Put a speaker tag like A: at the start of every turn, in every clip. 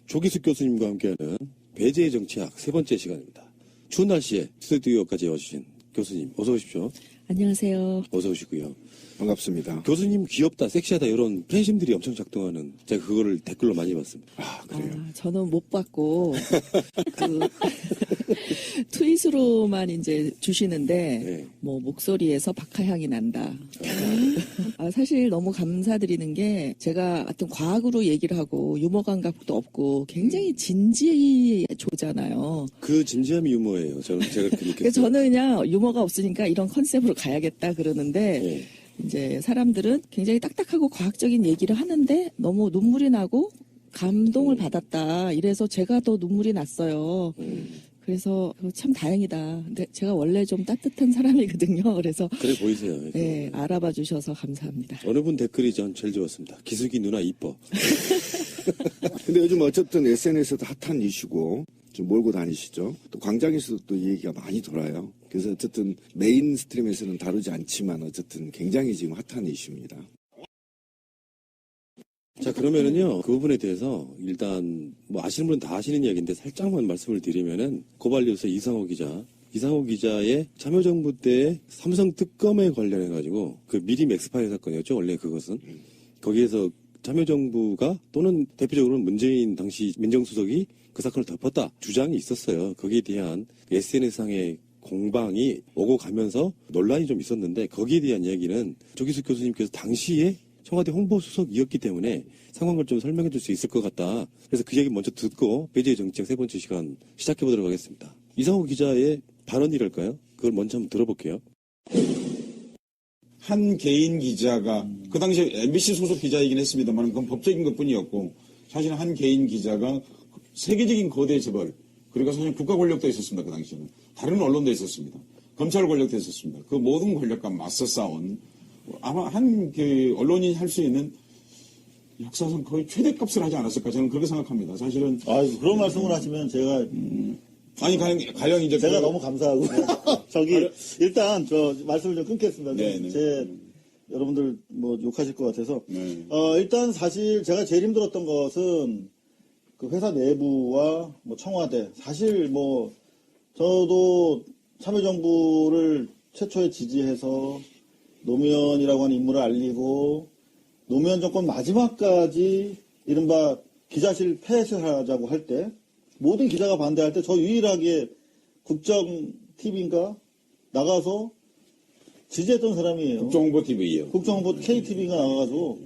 A: 조기숙 교수님과 함께하는 배제의 정치학 세 번째 시간입니다. 추운 날씨에 스튜디오까지 와주신 교수님 어서 오십시오.
B: 안녕하세요.
A: 어서 오시고요.
C: 반갑습니다.
A: 교수님 귀엽다, 섹시하다 이런 팬심들이 엄청 작동하는 제가 그거를 댓글로 많이 봤습니다.
C: 아, 그래요?
B: 저는 못 받고 트윗으로만 이제 주시는데
A: 네.
B: 뭐 목소리에서 박하향이 난다. 사실 너무 감사드리는 게 제가 하여튼 과학으로 얘기를 하고 유머 감각도 없고 굉장히 진지조잖아요.
A: 그 진지함이 유머예요. 제가 그렇게
B: 그래서
A: 느꼈어요.
B: 저는 그냥 유머가 없으니까 이런 컨셉으로 가야겠다 그러는데
A: 네.
B: 이제 사람들은 굉장히 딱딱하고 과학적인 얘기를 하는데 너무 눈물이 나고 감동을 받았다. 이래서 제가 더 눈물이 났어요. 그래서 참 다행이다. 근데 제가 원래 좀 따뜻한 사람이거든요. 그래서
A: 그래 보이세요.
B: 네, 알아봐 주셔서 감사합니다.
A: 어느 분 댓글이 전 제일 좋았습니다. 기숙이 누나 이뻐.
C: 근데 요즘 어쨌든 SNS에도 핫한 이슈고 좀 몰고 다니시죠. 또 광장에서도 또 이 얘기가 많이 돌아요. 그래서 어쨌든 메인스트림에서는 다루지 않지만 어쨌든 굉장히 지금 핫한 이슈입니다.
A: 자, 그러면은요, 그 부분에 대해서 일단 뭐 아시는 분은 다 아시는 이야기인데 살짝만 말씀을 드리면은 고발뉴스 이상호 기자의 참여정부 때 삼성 특검에 관련해가지고 그 미림 엑스파일 사건이었죠. 원래 그것은. 거기에서 참여정부가 또는 대표적으로는 문재인 당시 민정수석이 그 사건을 덮었다 주장이 있었어요. 거기에 대한 SNS상의 공방이 오고 가면서 논란이 좀 있었는데 거기에 대한 이야기는 조기숙 교수님께서 당시에 청와대 홍보수석이었기 때문에 상황을 좀 설명해 줄 수 있을 것 같다. 그래서 그 얘기 먼저 듣고 배제의 정책 세 번째 시간 시작해 보도록 하겠습니다. 이상호 기자의 발언이랄까요? 그걸 먼저 한번 들어볼게요.
D: 한 개인 기자가 그 당시에 MBC 소속 기자이긴 했습니다만 그건 법적인 것뿐이었고 사실 한 개인 기자가 세계적인 거대 재벌 그리고 사실 국가 권력도 있었습니다. 그 당시에는 다른 언론도 있었습니다. 검찰 권력도 있었습니다. 그 모든 권력과 맞서 싸운 아마 한 그 언론인이 할 수 있는 역사상 거의 최대값을 하지 않았을까 저는 그렇게 생각합니다. 사실은
E: 그런 말씀을 하시면 제가
D: 아니 가령 이제
E: 제가 너무 감사하고 일단 저 말씀을 좀 끊겠습니다.
D: 네네.
E: 여러분들 뭐 욕하실 것 같아서
D: 네.
E: 일단 사실 제가 제일 힘들었던 것은 그 회사 내부와 뭐 청와대 사실 뭐 저도 참여정부를 최초에 지지해서 노무현이라고 하는 인물을 알리고 노무현 정권 마지막까지 이른바 기자실 폐쇄하자고 할 때 모든 기자가 반대할 때 저 유일하게 국정 TV인가 나가서 지지했던 사람이에요.
D: 국정홍보 TV요.
E: 국정홍보 KTV가 나가가지고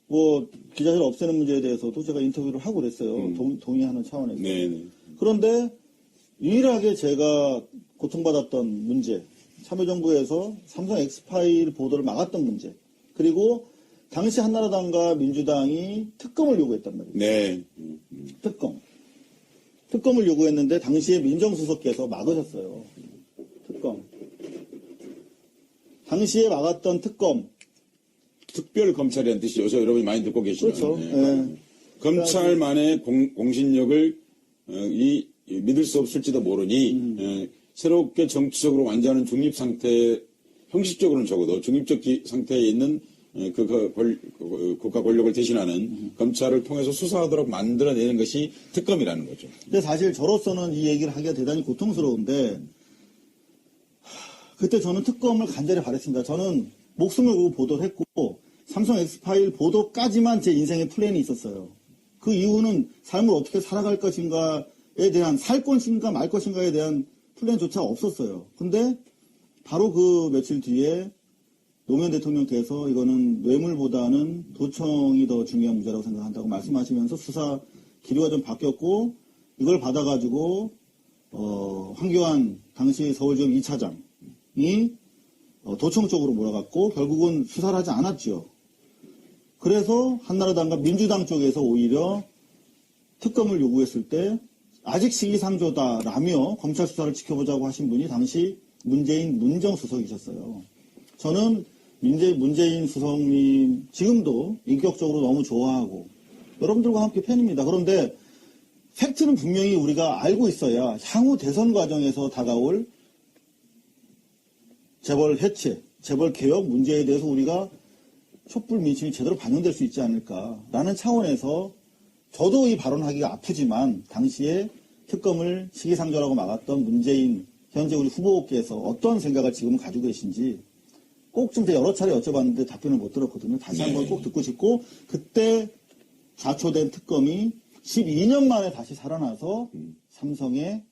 E: 뭐 기자실 없애는 문제에 대해서도 제가 인터뷰를 하고 그랬어요. 동의하는 차원에서.
D: 네네.
E: 그런데 유일하게 제가 고통받았던 문제, 참여정부에서 삼성 엑스파일 보도를 막았던 문제, 그리고 당시 한나라당과 민주당이 특검을 요구했단 말이에요.
D: 네.
E: 특검을 요구했는데 당시에 민정수석께서 막으셨어요. 특검. 당시에 막았던 특검.
D: 특별검찰이라는 뜻이 요새 여러분이 많이 듣고 계시죠.
E: 그렇죠.
D: 네.
E: 네.
D: 검찰만의 공신력을 믿을 수 없을지도 모르니 새롭게 정치적으로 완전한 중립 상태, 형식적으로는 적어도 중립적 상태에 있는 국가 권력을 대신하는 검찰을 통해서 수사하도록 만들어내는 것이 특검이라는 거죠.
E: 근데 사실 저로서는 이 얘기를 하기가 대단히 고통스러운데 그때 저는 특검을 간절히 바랬습니다. 저는 목숨을 걸고 보도를 했고 삼성 엑스파일 보도까지만 제 인생의 플랜이 있었어요. 그 이후는 삶을 어떻게 살아갈 것인가에 대한 살 것인가 말 것인가에 대한 플랜조차 없었어요. 근데 바로 그 며칠 뒤에 노무현 대통령께서 이거는 뇌물보다는 도청이 더 중요한 문제라고 생각한다고 말씀하시면서 수사 기류가 좀 바뀌었고 이걸 받아가지고 황교안 당시 서울지검 2차장이 도청 쪽으로 몰아갔고 결국은 수사를 하지 않았죠. 그래서 한나라당과 민주당 쪽에서 오히려 특검을 요구했을 때 아직 시기상조다라며 검찰 수사를 지켜보자고 하신 분이 당시 문재인 민정수석이셨어요. 저는 문재인 수석님 지금도 인격적으로 너무 좋아하고 여러분들과 함께 팬입니다. 그런데 팩트는 분명히 우리가 알고 있어야 향후 대선 과정에서 다가올 재벌 해체, 재벌 개혁 문제에 대해서 우리가 촛불 민심이 제대로 반영될 수 있지 않을까라는 차원에서 저도 이 발언하기가 아프지만 당시에 특검을 시기상조라고 막았던 문재인 현재 우리 후보께서 어떤 생각을 지금 가지고 계신지 꼭 좀 여러 차례 여쭤봤는데 답변을 못 들었거든요. 다시 한번 꼭 듣고 싶고 그때 자초된 특검이 12년 만에 다시 살아나서 삼성의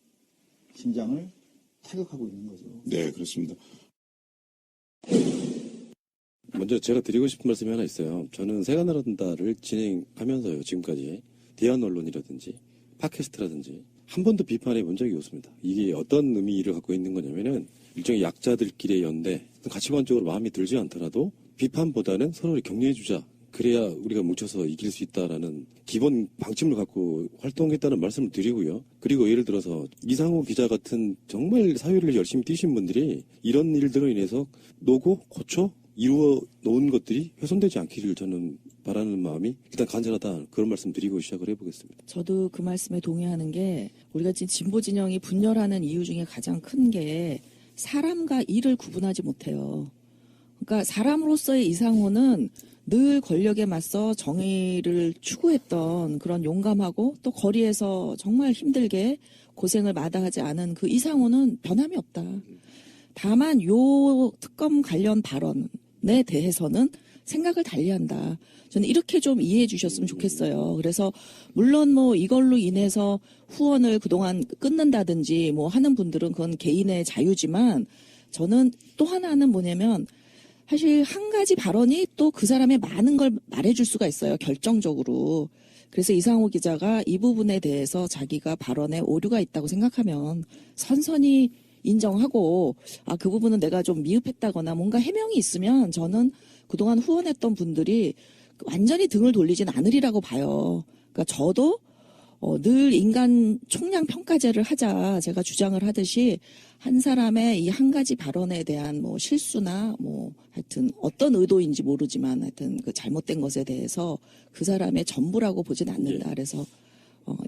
E: 심장을 타격하고 있는 거죠.
D: 네, 그렇습니다.
A: 먼저 제가 드리고 싶은 말씀이 하나 있어요. 저는 세가 나른다를 진행하면서요, 지금까지 대한 언론이라든지 팟캐스트라든지 한 번도 비판해 본 적이 없습니다. 이게 어떤 의미를 갖고 있는 거냐면은 일종의 약자들끼리의 연대, 가치관적으로 마음이 들지 않더라도 비판보다는 서로를 격려해주자. 그래야 우리가 뭉쳐서 이길 수 있다라는 기본 방침을 갖고 활동했다는 말씀을 드리고요. 그리고 예를 들어서 이상호 기자 같은 정말 사회를 열심히 뛰신 분들이 이런 일들로 인해서 노고, 고쳐, 이루어 놓은 것들이 훼손되지 않기를 저는 바라는 마음이 일단 간절하다. 그런 말씀 드리고 시작을 해보겠습니다.
B: 저도 그 말씀에 동의하는 게 우리가 지금 진보 진영이 분열하는 이유 중에 가장 큰 게 사람과 일을 구분하지 못해요. 그러니까 사람으로서의 이상호는 늘 권력에 맞서 정의를 추구했던 그런 용감하고 또 거리에서 정말 힘들게 고생을 마다하지 않은 그 이상호는 변함이 없다. 다만 요 특검 관련 발언에 대해서는 생각을 달리한다. 저는 이렇게 좀 이해해 주셨으면 좋겠어요. 그래서 물론 뭐 이걸로 인해서 후원을 그동안 끊는다든지 뭐 하는 분들은 그건 개인의 자유지만 저는 또 하나는 뭐냐면 사실 한 가지 발언이 또 그 사람의 많은 걸 말해줄 수가 있어요. 결정적으로. 그래서 이상호 기자가 이 부분에 대해서 자기가 발언에 오류가 있다고 생각하면 선선히 인정하고 그 부분은 내가 좀 미흡했다거나 뭔가 해명이 있으면 저는 그동안 후원했던 분들이 완전히 등을 돌리진 않으리라고 봐요. 그러니까 저도 늘 인간 총량 평가제를 하자 제가 주장을 하듯이 한 사람의 이 한 가지 발언에 대한 뭐 실수나 뭐 하여튼 어떤 의도인지 모르지만 하여튼 그 잘못된 것에 대해서 그 사람의 전부라고 보진 않는다. 그래서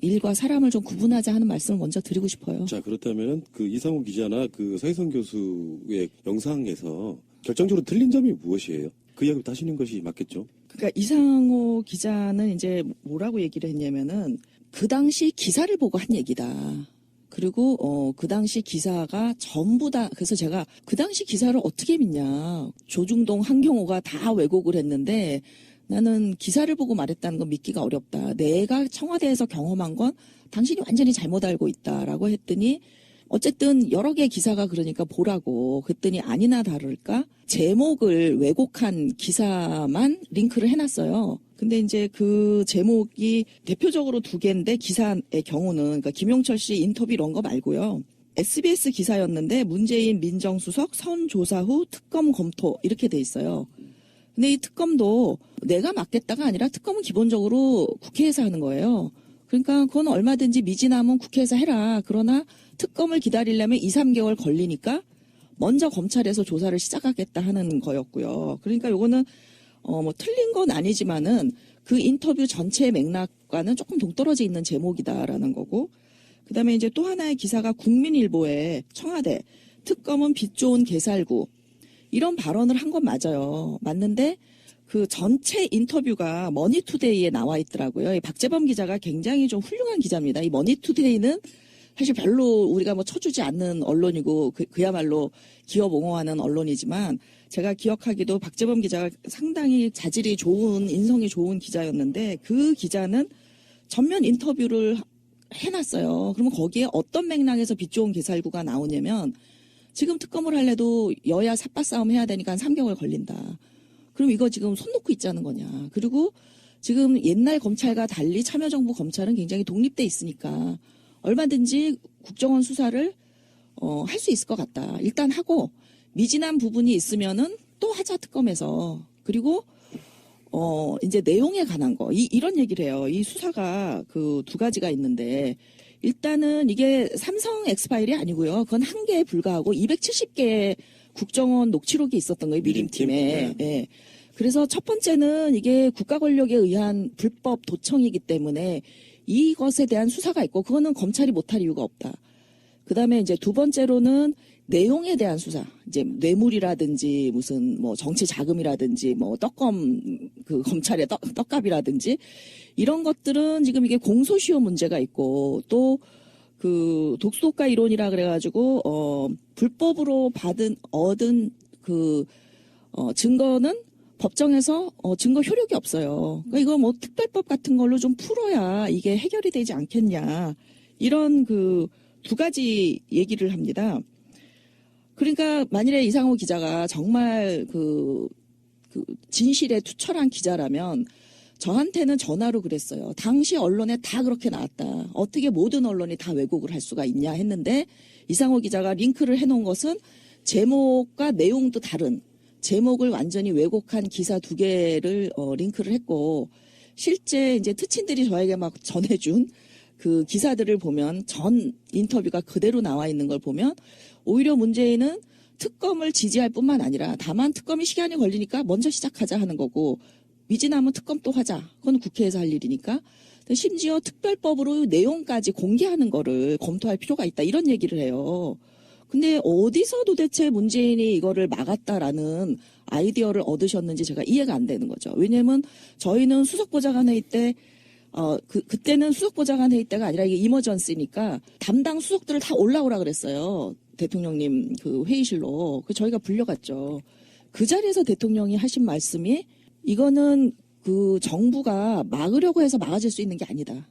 B: 일과 사람을 좀 구분하자 하는 말씀을 먼저 드리고 싶어요.
A: 자, 그렇다면은 그 이상호 기자나 그 서희선 교수의 영상에서 결정적으로 틀린 점이 무엇이에요? 그 이야기부터 하시는 것이 맞겠죠?
B: 그러니까 이상호 기자는 이제 뭐라고 얘기를 했냐면은 그 당시 기사를 보고 한 얘기다. 그리고 그 당시 기사가 전부 다 그래서 제가 그 당시 기사를 어떻게 믿냐. 조중동 한경호가 다 왜곡을 했는데 나는 기사를 보고 말했다는 건 믿기가 어렵다. 내가 청와대에서 경험한 건 당신이 완전히 잘못 알고 있다라고 했더니 어쨌든 여러 개 기사가 그러니까 보라고 그랬더니 아니나 다를까 제목을 왜곡한 기사만 링크를 해놨어요. 근데 이제 그 제목이 대표적으로 두 개인데 기사의 경우는 그러니까 김용철 씨 인터뷰 이런 거 말고요. SBS 기사였는데 문재인 민정수석 선 조사 후 특검 검토 이렇게 돼 있어요. 근데 이 특검도 내가 맡겠다가 아니라 특검은 기본적으로 국회에서 하는 거예요. 그러니까 그건 얼마든지 미진하면 국회에서 해라. 그러나 특검을 기다리려면 2, 3개월 걸리니까 먼저 검찰에서 조사를 시작하겠다 하는 거였고요. 그러니까 요거는 뭐 틀린 건 아니지만은 그 인터뷰 전체 맥락과는 조금 동떨어져 있는 제목이다라는 거고 그다음에 이제 또 하나의 기사가 국민일보에 청와대 특검은 빛 좋은 개살구 이런 발언을 한 건 맞아요. 맞는데 그 전체 인터뷰가 머니투데이에 나와 있더라고요. 이 박재범 기자가 굉장히 좀 훌륭한 기자입니다. 이 머니투데이는 사실 별로 우리가 뭐 쳐주지 않는 언론이고 그야말로 기업 옹호하는 언론이지만 제가 기억하기도 박재범 기자가 상당히 자질이 좋은 인성이 좋은 기자였는데 그 기자는 전면 인터뷰를 해놨어요. 그러면 거기에 어떤 맥락에서 빛 좋은 개살구가 나오냐면 지금 특검을 할래도 여야 삿바 싸움 해야 되니까 한 3개월 걸린다. 그럼 이거 지금 손 놓고 있자는 거냐. 그리고 지금 옛날 검찰과 달리 참여정부 검찰은 굉장히 독립돼 있으니까 얼마든지 국정원 수사를 할 수 있을 것 같다. 일단 하고 미진한 부분이 있으면은 또 하자 특검에서. 그리고 이제 내용에 관한 거 이런 얘기를 해요. 이 수사가 그 두 가지가 있는데 일단은 이게 삼성 엑스파일이 아니고요. 그건 한 개에 불과하고 270개의 국정원 녹취록이 있었던 거예요. 미림팀에. 네. 그래서 첫 번째는 이게 국가 권력에 의한 불법 도청이기 때문에 이것에 대한 수사가 있고 그거는 검찰이 못할 이유가 없다. 그다음에 이제 두 번째로는 내용에 대한 수사, 이제 뇌물이라든지 무슨 뭐 정치 자금이라든지 뭐 그 검찰의 떡값이라든지 이런 것들은 지금 이게 공소시효 문제가 있고 또 그 독소독가 이론이라 그래가지고 불법으로 얻은 증거는 법정에서 증거 효력이 없어요. 그러니까 이거 뭐 특별법 같은 걸로 좀 풀어야 이게 해결이 되지 않겠냐 이런 그 두 가지 얘기를 합니다. 그러니까 만일에 이상호 기자가 정말 그 진실에 투철한 기자라면 저한테는 전화로 그랬어요. 당시 언론에 다 그렇게 나왔다. 어떻게 모든 언론이 다 왜곡을 할 수가 있냐 했는데 이상호 기자가 링크를 해놓은 것은 제목과 내용도 다른 제목을 완전히 왜곡한 기사 2개를 링크를 했고 실제 이제 특친들이 저에게 막 전해준 그 기사들을 보면 전 인터뷰가 그대로 나와 있는 걸 보면 오히려 문재인은 특검을 지지할 뿐만 아니라 다만 특검이 시간이 걸리니까 먼저 시작하자 하는 거고 미진하면 특검 또 하자. 그건 국회에서 할 일이니까. 심지어 특별법으로 내용까지 공개하는 거를 검토할 필요가 있다. 이런 얘기를 해요. 근데 어디서 도대체 문재인이 이거를 막았다라는 아이디어를 얻으셨는지 제가 이해가 안 되는 거죠. 왜냐면 저희는 수석보좌관 회의 때 그때는 수석보좌관 회의 때가 아니라 이게 이머전시니까 담당 수석들을 다 올라오라 그랬어요. 대통령님 그 회의실로. 저희가 불려갔죠. 그 자리에서 대통령이 하신 말씀이 이거는 그 정부가 막으려고 해서 막아질 수 있는 게 아니다.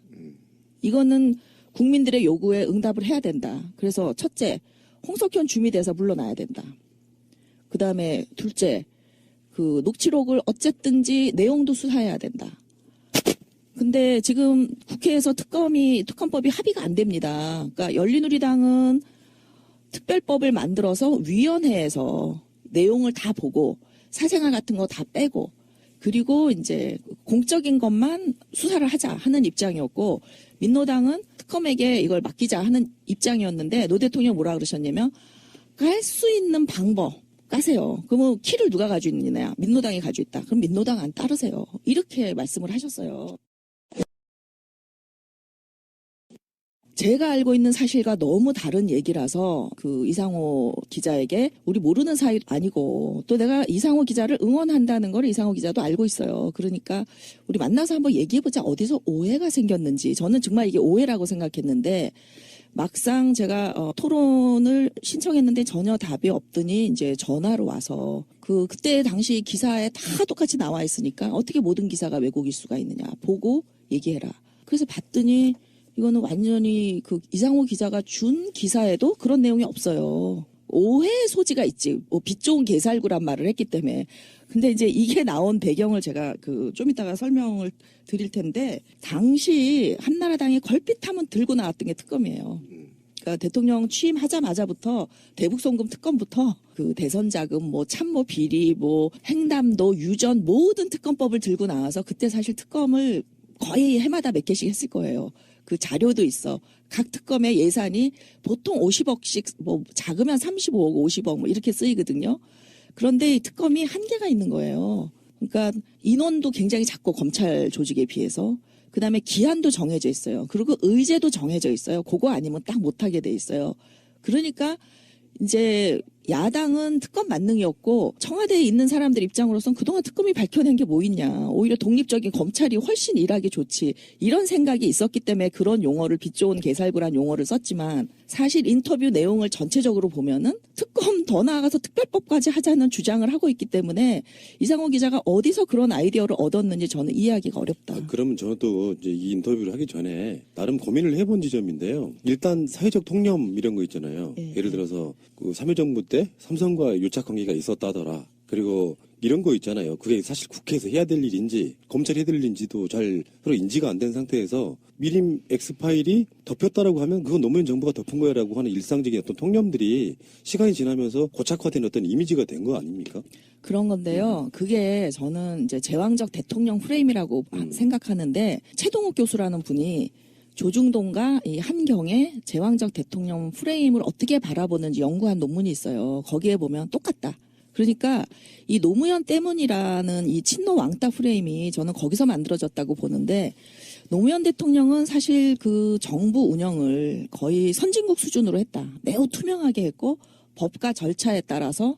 B: 이거는 국민들의 요구에 응답을 해야 된다. 그래서 첫째, 홍석현 주미대사 물러나야 된다. 그 다음에 둘째, 그 녹취록을 어쨌든지 내용도 수사해야 된다. 근데 지금 국회에서 특검법이 합의가 안 됩니다. 그러니까 열린우리당은 특별법을 만들어서 위원회에서 내용을 다 보고 사생활 같은 거 다 빼고 그리고 이제 공적인 것만 수사를 하자 하는 입장이었고 민노당은 특검에게 이걸 맡기자 하는 입장이었는데 노 대통령이 뭐라 그러셨냐면 깔 수 있는 방법 까세요. 그러면 키를 누가 가지고 있느냐. 민노당이 가지고 있다. 그럼 민노당 안 따르세요. 이렇게 말씀을 하셨어요. 제가 알고 있는 사실과 너무 다른 얘기라서 그 이상호 기자에게 우리 모르는 사이 아니고 또 내가 이상호 기자를 응원한다는 걸 이상호 기자도 알고 있어요. 그러니까 우리 만나서 한번 얘기해보자. 어디서 오해가 생겼는지. 저는 정말 이게 오해라고 생각했는데 막상 제가 토론을 신청했는데 전혀 답이 없더니 이제 전화로 와서 그때 당시 기사에 다 똑같이 나와 있으니까 어떻게 모든 기사가 왜곡일 수가 있느냐. 보고 얘기해라. 그래서 봤더니 이거는 완전히 그 이상호 기자가 준 기사에도 그런 내용이 없어요. 오해의 소지가 있지. 뭐 빛 좋은 개살구란 말을 했기 때문에. 근데 이제 이게 나온 배경을 제가 좀 이따가 설명을 드릴 텐데 당시 한나라당이 걸핏하면 들고 나왔던 게 특검이에요. 그러니까 대통령 취임하자마자부터 대북송금 특검부터 그 대선 자금, 뭐 참모 비리, 뭐 횡담도, 유전 모든 특검법을 들고 나와서 그때 사실 특검을 거의 해마다 몇 개씩 했을 거예요. 그 자료도 있어. 각 특검의 예산이 보통 50억씩 뭐 작으면 35억, 50억 뭐 이렇게 쓰이거든요. 그런데 이 특검이 한계가 있는 거예요. 그러니까 인원도 굉장히 작고 검찰 조직에 비해서 그다음에 기한도 정해져 있어요. 그리고 의제도 정해져 있어요. 그거 아니면 딱 못하게 돼 있어요. 그러니까 이제 야당은 특검 만능이었고 청와대에 있는 사람들 입장으로선 그동안 특검이 밝혀낸 게 뭐 있냐. 오히려 독립적인 검찰이 훨씬 일하기 좋지. 이런 생각이 있었기 때문에 그런 용어를 빛 좋은 개살구란 용어를 썼지만 사실 인터뷰 내용을 전체적으로 보면은 특검 더 나아가서 특별법까지 하자는 주장을 하고 있기 때문에 이상호 기자가 어디서 그런 아이디어를 얻었는지 저는 이해하기가 어렵다.
A: 그러면 저도 이제 이 인터뷰를 하기 전에 나름 고민을 해본 지점인데요. 일단 사회적 통념 이런 거 있잖아요. 예를 들어서 그 참여정부 때 삼성과 유착 관계가 있었다더라. 그리고 이런 거 있잖아요. 그게 사실 국회에서 해야 될 일인지 검찰이 해야 될 일인지도 잘 서로 인지가 안 된 상태에서 미림 X파일이 덮였다라고 하면 그건 노무현 정부가 덮은 거야라고 하는 일상적인 어떤 통념들이 시간이 지나면서 고착화된 어떤 이미지가 된 거 아닙니까?
B: 그런 건데요. 그게 저는 이제 제왕적 대통령 프레임이라고 생각하는데 최동욱 교수라는 분이 조중동과 이 한경의 제왕적 대통령 프레임을 어떻게 바라보는지 연구한 논문이 있어요. 거기에 보면 똑같다. 그러니까 이 노무현 때문이라는 이 친노 왕따 프레임이 저는 거기서 만들어졌다고 보는데 노무현 대통령은 사실 그 정부 운영을 거의 선진국 수준으로 했다. 매우 투명하게 했고 법과 절차에 따라서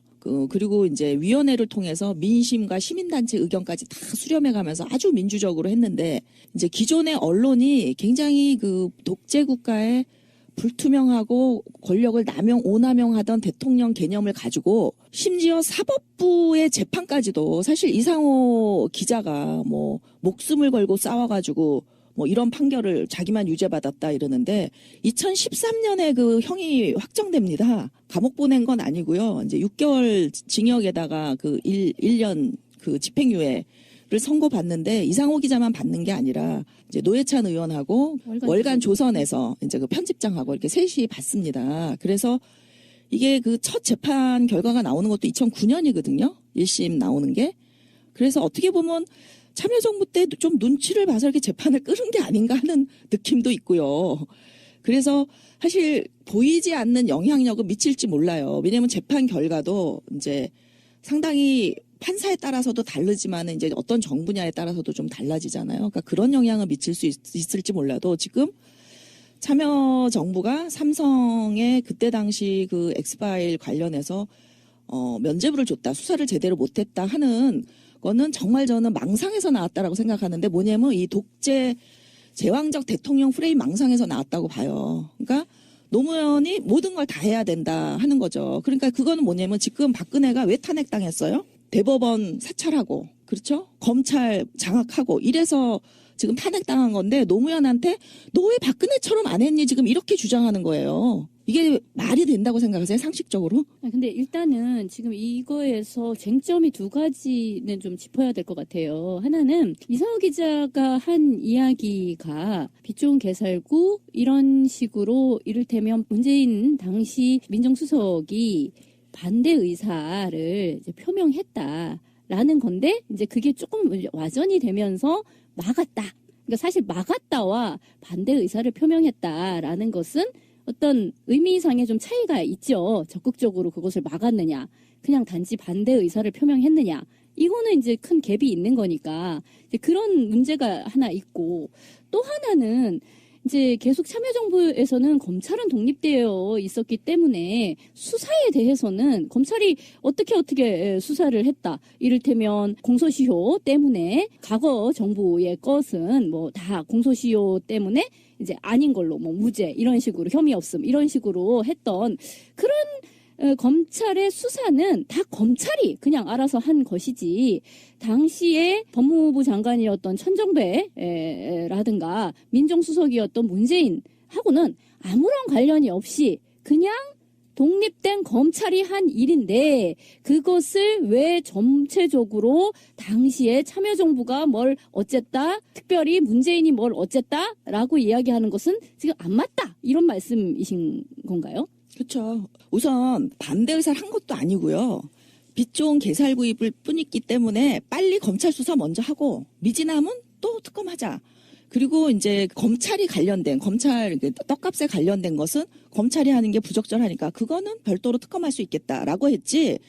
B: 그리고 이제 위원회를 통해서 민심과 시민단체 의견까지 다 수렴해가면서 아주 민주적으로 했는데 이제 기존의 언론이 굉장히 그 독재 국가의 불투명하고 권력을 오남용하던 대통령 개념을 가지고 심지어 사법부의 재판까지도 사실 이상호 기자가 뭐 목숨을 걸고 싸워가지고 뭐 이런 판결을 자기만 유죄받았다 이러는데 2013년에 그 형이 확정됩니다. 감옥 보낸 건 아니고요. 이제 6개월 징역에다가 그 1년 그 집행유예를 선고받는데 이상호 기자만 받는 게 아니라 이제 노회찬 의원하고 월간 조선에서 이제 그 편집장하고 이렇게 셋이 받습니다. 그래서 이게 그 첫 재판 결과가 나오는 것도 2009년이거든요. 1심 나오는 게. 그래서 어떻게 보면 참여정부 때 좀 눈치를 봐서 이렇게 재판을 끌은 게 아닌가 하는 느낌도 있고요. 그래서 사실 보이지 않는 영향력은 미칠지 몰라요. 왜냐하면 재판 결과도 이제 상당히 판사에 따라서도 다르지만 이제 어떤 정부냐에 따라서도 좀 달라지잖아요. 그러니까 그런 영향을 미칠 수 있을지 몰라도 지금 참여정부가 삼성의 그때 당시 그 엑스파일 관련해서 면죄부를 줬다, 수사를 제대로 못했다 하는 거는 정말 저는 망상에서 나왔다라고 생각하는데 뭐냐면 이 독재 제왕적 대통령 프레임 망상에서 나왔다고 봐요. 그러니까 노무현이 모든 걸 다 해야 된다 하는 거죠. 그러니까 그거는 뭐냐면 지금 박근혜가 왜 탄핵당했어요? 대법원 사찰하고 그렇죠? 검찰 장악하고 이래서 지금 탄핵당한 건데 노무현한테 너 왜 박근혜처럼 안 했니? 지금 이렇게 주장하는 거예요. 이게 말이 된다고 생각하세요? 상식적으로?
F: 근데 일단은 지금 이거에서 쟁점이 두 가지는 좀 짚어야 될 것 같아요. 하나는 이상호 기자가 한 이야기가 빛 좋은 개살구 이런 식으로 이를테면 문재인 당시 민정수석이 반대 의사를 이제 표명했다라는 건데 이제 그게 조금 와전이 되면서 막았다. 그러니까 사실 막았다와 반대 의사를 표명했다라는 것은 어떤 의미상의 좀 차이가 있죠. 적극적으로 그것을 막았느냐, 그냥 단지 반대 의사를 표명했느냐. 이거는 이제 큰 갭이 있는 거니까 이제 그런 문제가 하나 있고 또 하나는 이제 계속 참여정부에서는 검찰은 독립되어 있었기 때문에 수사에 대해서는 검찰이 어떻게 수사를 했다. 이를테면 공소시효 때문에 과거 정부의 것은 뭐 다 공소시효 때문에 이제 아닌 걸로 뭐 무죄 이런 식으로 혐의 없음 이런 식으로 했던 그런 검찰의 수사는 다 검찰이 그냥 알아서 한 것이지 당시에 법무부 장관이었던 천정배라든가 민정수석이었던 문재인하고는 아무런 관련이 없이 그냥 독립된 검찰이 한 일인데 그것을 왜 전체적으로 당시에 참여정부가 뭘 어쨌다, 특별히 문재인이 뭘 어쨌다라고 이야기하는 것은 지금 안 맞다 이런 말씀이신 건가요?
B: 그렇죠. 우선 반대 의사를 한 것도 아니고요. 빛 좋은 개살구입을 뿐이기 때문에 빨리 검찰 수사 먼저 하고 미진하면 또 특검하자. 그리고 이제 검찰이 관련된 검찰 떡값에 관련된 것은 검찰이 하는 게 부적절하니까 그거는 별도로 특검할 수 있겠다라고 했지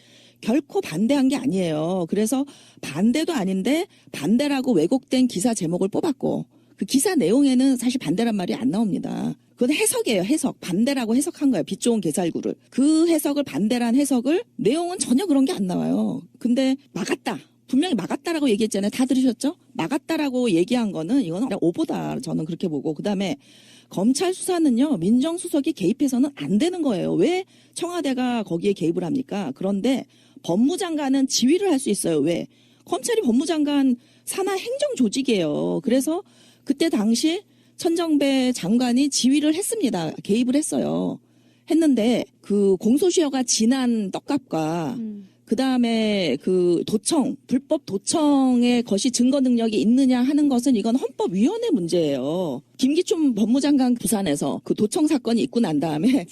B: 결코 반대한 게 아니에요. 그래서 반대도 아닌데 반대라고 왜곡된 기사 제목을 뽑았고 그 기사 내용에는 사실 반대란 말이 안 나옵니다. 그건 해석이에요. 해석. 반대라고 해석한 거예요. 빛 좋은 개살구를. 그 해석을 반대란 해석을 내용은 전혀 그런 게 안 나와요. 근데 막았다. 분명히 막았다라고 얘기했잖아요. 다 들으셨죠? 막았다라고 얘기한 거는 이거는 오보다 저는 그렇게 보고 그다음에 검찰 수사는요. 민정수석이 개입해서는 안 되는 거예요. 왜 청와대가 거기에 개입을 합니까? 그런데 법무장관은 지휘를 할 수 있어요. 왜? 검찰이 법무장관 산하 행정조직이에요. 그래서 그때 당시 천정배 장관이 지휘를 했습니다. 개입을 했어요. 했는데 그 공소시효가 지난 떡값과 그다음에 그 도청, 불법 도청의 것이 증거 능력이 있느냐 하는 것은 이건 헌법위원회 문제예요. 김기춘 법무장관 부산에서 그 도청 사건이 있고 난 다음에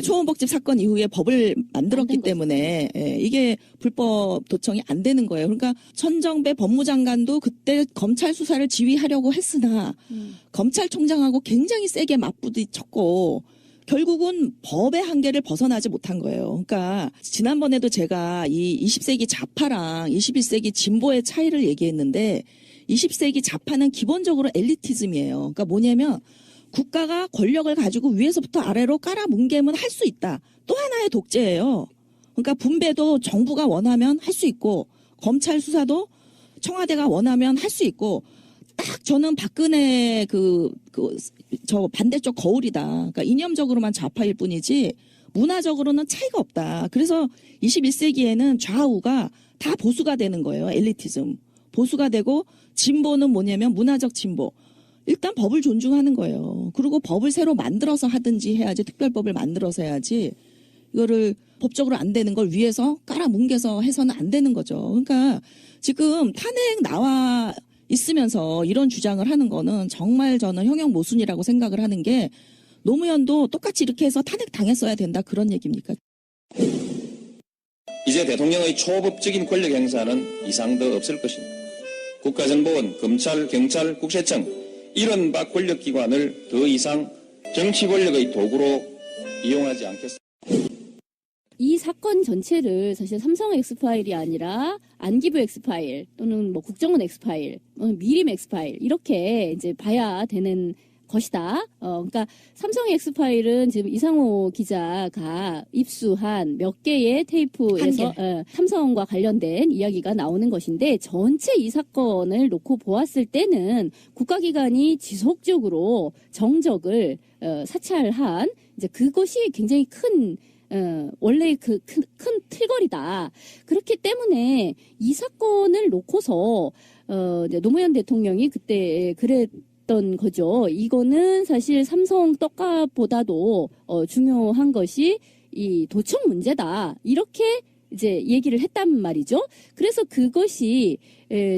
B: 초원복집 사건 이후에 법을 만들었기 때문에 이게 불법 도청이 안 되는 거예요. 그러니까 천정배 법무장관도 그때 검찰 수사를 지휘하려고 했으나 검찰총장하고 굉장히 세게 맞부딪혔고 결국은 법의 한계를 벗어나지 못한 거예요. 그러니까 지난번에도 제가 이 20세기 좌파랑 21세기 진보의 차이를 얘기했는데 20세기 좌파는 기본적으로 엘리티즘이에요. 그러니까 뭐냐면 국가가 권력을 가지고 위에서부터 아래로 깔아뭉개면 할 수 있다. 또 하나의 독재예요. 그러니까 분배도 정부가 원하면 할 수 있고 검찰 수사도 청와대가 원하면 할 수 있고 딱 저는 박근혜 저 반대쪽 거울이다. 그러니까 이념적으로만 좌파일 뿐이지 문화적으로는 차이가 없다. 그래서 21세기에는 좌우가 다 보수가 되는 거예요. 엘리티즘. 보수가 되고 진보는 뭐냐면 문화적 진보. 일단 법을 존중하는 거예요. 그리고 법을 새로 만들어서 하든지 해야지, 특별법을 만들어서 해야지 이거를 법적으로 안 되는 걸 위에서 깔아뭉개서 해서는 안 되는 거죠. 그러니까 지금 탄핵 나와 있으면서 이런 주장을 하는 거는 정말 저는 형용 모순이라고 생각을 하는 게 노무현도 똑같이 이렇게 해서 탄핵 당했어야 된다 그런 얘기입니까?
G: 이제 대통령의 초법적인 권력 행사는 이상 더 없을 것입니다. 국가정보원, 검찰, 경찰, 국세청 이런 바 권력기관을 더 이상 정치 권력의 도구로 이용하지 않겠습니다.
F: 이 사건 전체를 사실 삼성 X파일이 아니라 안기부 X파일 또는 뭐 국정원 X파일, 미림 X파일 이렇게 이제 봐야 되는 것이다. 그러니까 삼성 X파일은 지금 이상호 기자가 입수한 몇 개의 테이프에서 삼성과 관련된 이야기가 나오는 것인데 전체 이 사건을 놓고 보았을 때는 국가기관이 지속적으로 정적을 사찰한 이제 그것이 굉장히 큰 원래 큰 틀거리다. 그렇기 때문에 이 사건을 놓고서 이제 노무현 대통령이 그때 그랬던 거죠. 이거는 사실 삼성 떡값보다도 중요한 것이 이 도청 문제다. 이렇게 이제 얘기를 했단 말이죠. 그래서 그것이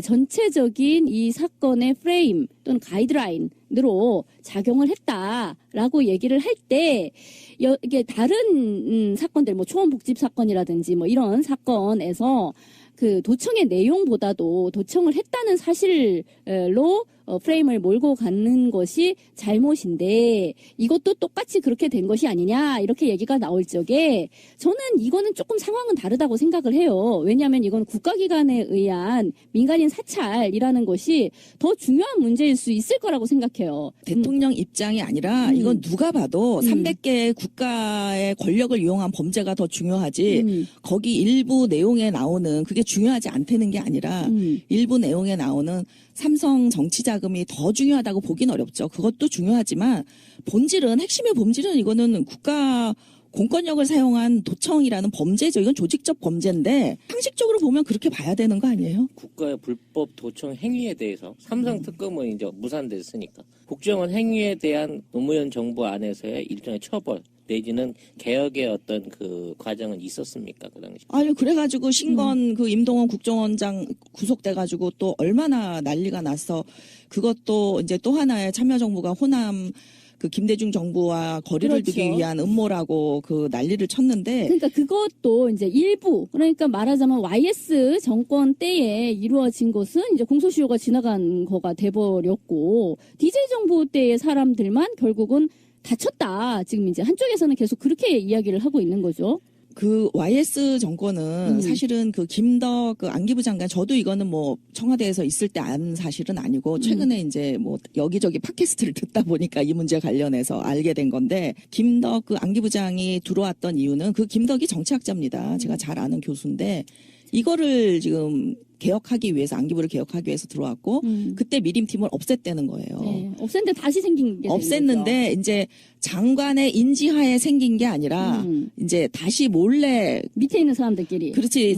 F: 전체적인 이 사건의 프레임 또는 가이드라인으로 작용을 했다라고 얘기를 할 때 이게 다른 사건들 뭐 초원복집 사건이라든지 뭐 이런 사건에서 그 도청의 내용보다도 도청을 했다는 사실로 프레임을 몰고 가는 것이 잘못인데 이것도 똑같이 그렇게 된 것이 아니냐 이렇게 얘기가 나올 적에 저는 이거는 조금 상황은 다르다고 생각을 해요. 왜냐하면 이건 국가기관에 의한 민간인 사찰이라는 것이 더 중요한 문제일 수 있을 거라고 생각해요.
B: 대통령 입장이 아니라 이건 누가 봐도 300개의 국가의 권력을 이용한 범죄가 더 중요하지 거기 일부 내용에 나오는 그게 중요하지 않다는 게 아니라 일부 내용에 나오는 삼성 정치 자금이 더 중요하다고 보긴 어렵죠. 그것도 중요하지만 핵심의 본질은 이거는 국가 공권력을 사용한 도청이라는 범죄죠. 이건 조직적 범죄인데 상식적으로 보면 그렇게 봐야 되는 거 아니에요?
H: 국가의 불법 도청 행위에 대해서 삼성 특검은 이제 무산됐으니까 국정원 행위에 대한 노무현 정부 안에서의 일종의 처벌 내지는 개혁의 어떤 그 과정은 있었습니까 그 당시?
B: 아니 그래가지고 신건 그 임동원 국정원장 구속돼가지고 또 얼마나 난리가 났어. 그것도 이제 또 하나의 참여정부가 호남 그 김대중 정부와 거리를
F: 그렇죠.
B: 두기 위한 음모라고 그 난리를 쳤는데.
F: 그러니까 그것도 이제 일부 그러니까 말하자면 YS 정권 때에 이루어진 것은 이제 공소시효가 지나간 거가 돼버렸고 DJ 정부 때의 사람들만 결국은 다쳤다. 지금 이제 한쪽에서는 계속 그렇게 이야기를 하고 있는 거죠.
B: 그 YS 정권은 사실은 그 김덕 그 안기부 장관 저도 이거는 뭐 청와대에서 있을 때 안 사실은 아니고 최근에 이제 뭐 여기저기 팟캐스트를 듣다 보니까 이 문제 관련해서 알게 된 건데 김덕 그 안기부장이 들어왔던 이유는 그 김덕이 정치학자입니다. 제가 잘 아는 교수인데 이거를 지금 개혁하기 위해서 안기부를 개혁하기 위해서 들어왔고 그때 미림팀을 없앴다는 거예요.
F: 네, 없앴는데 다시 생긴 게
B: 없앴는데 이제 장관의 인지하에 생긴 게 아니라 이제 다시 몰래
F: 밑에 있는 사람들끼리
B: 그렇지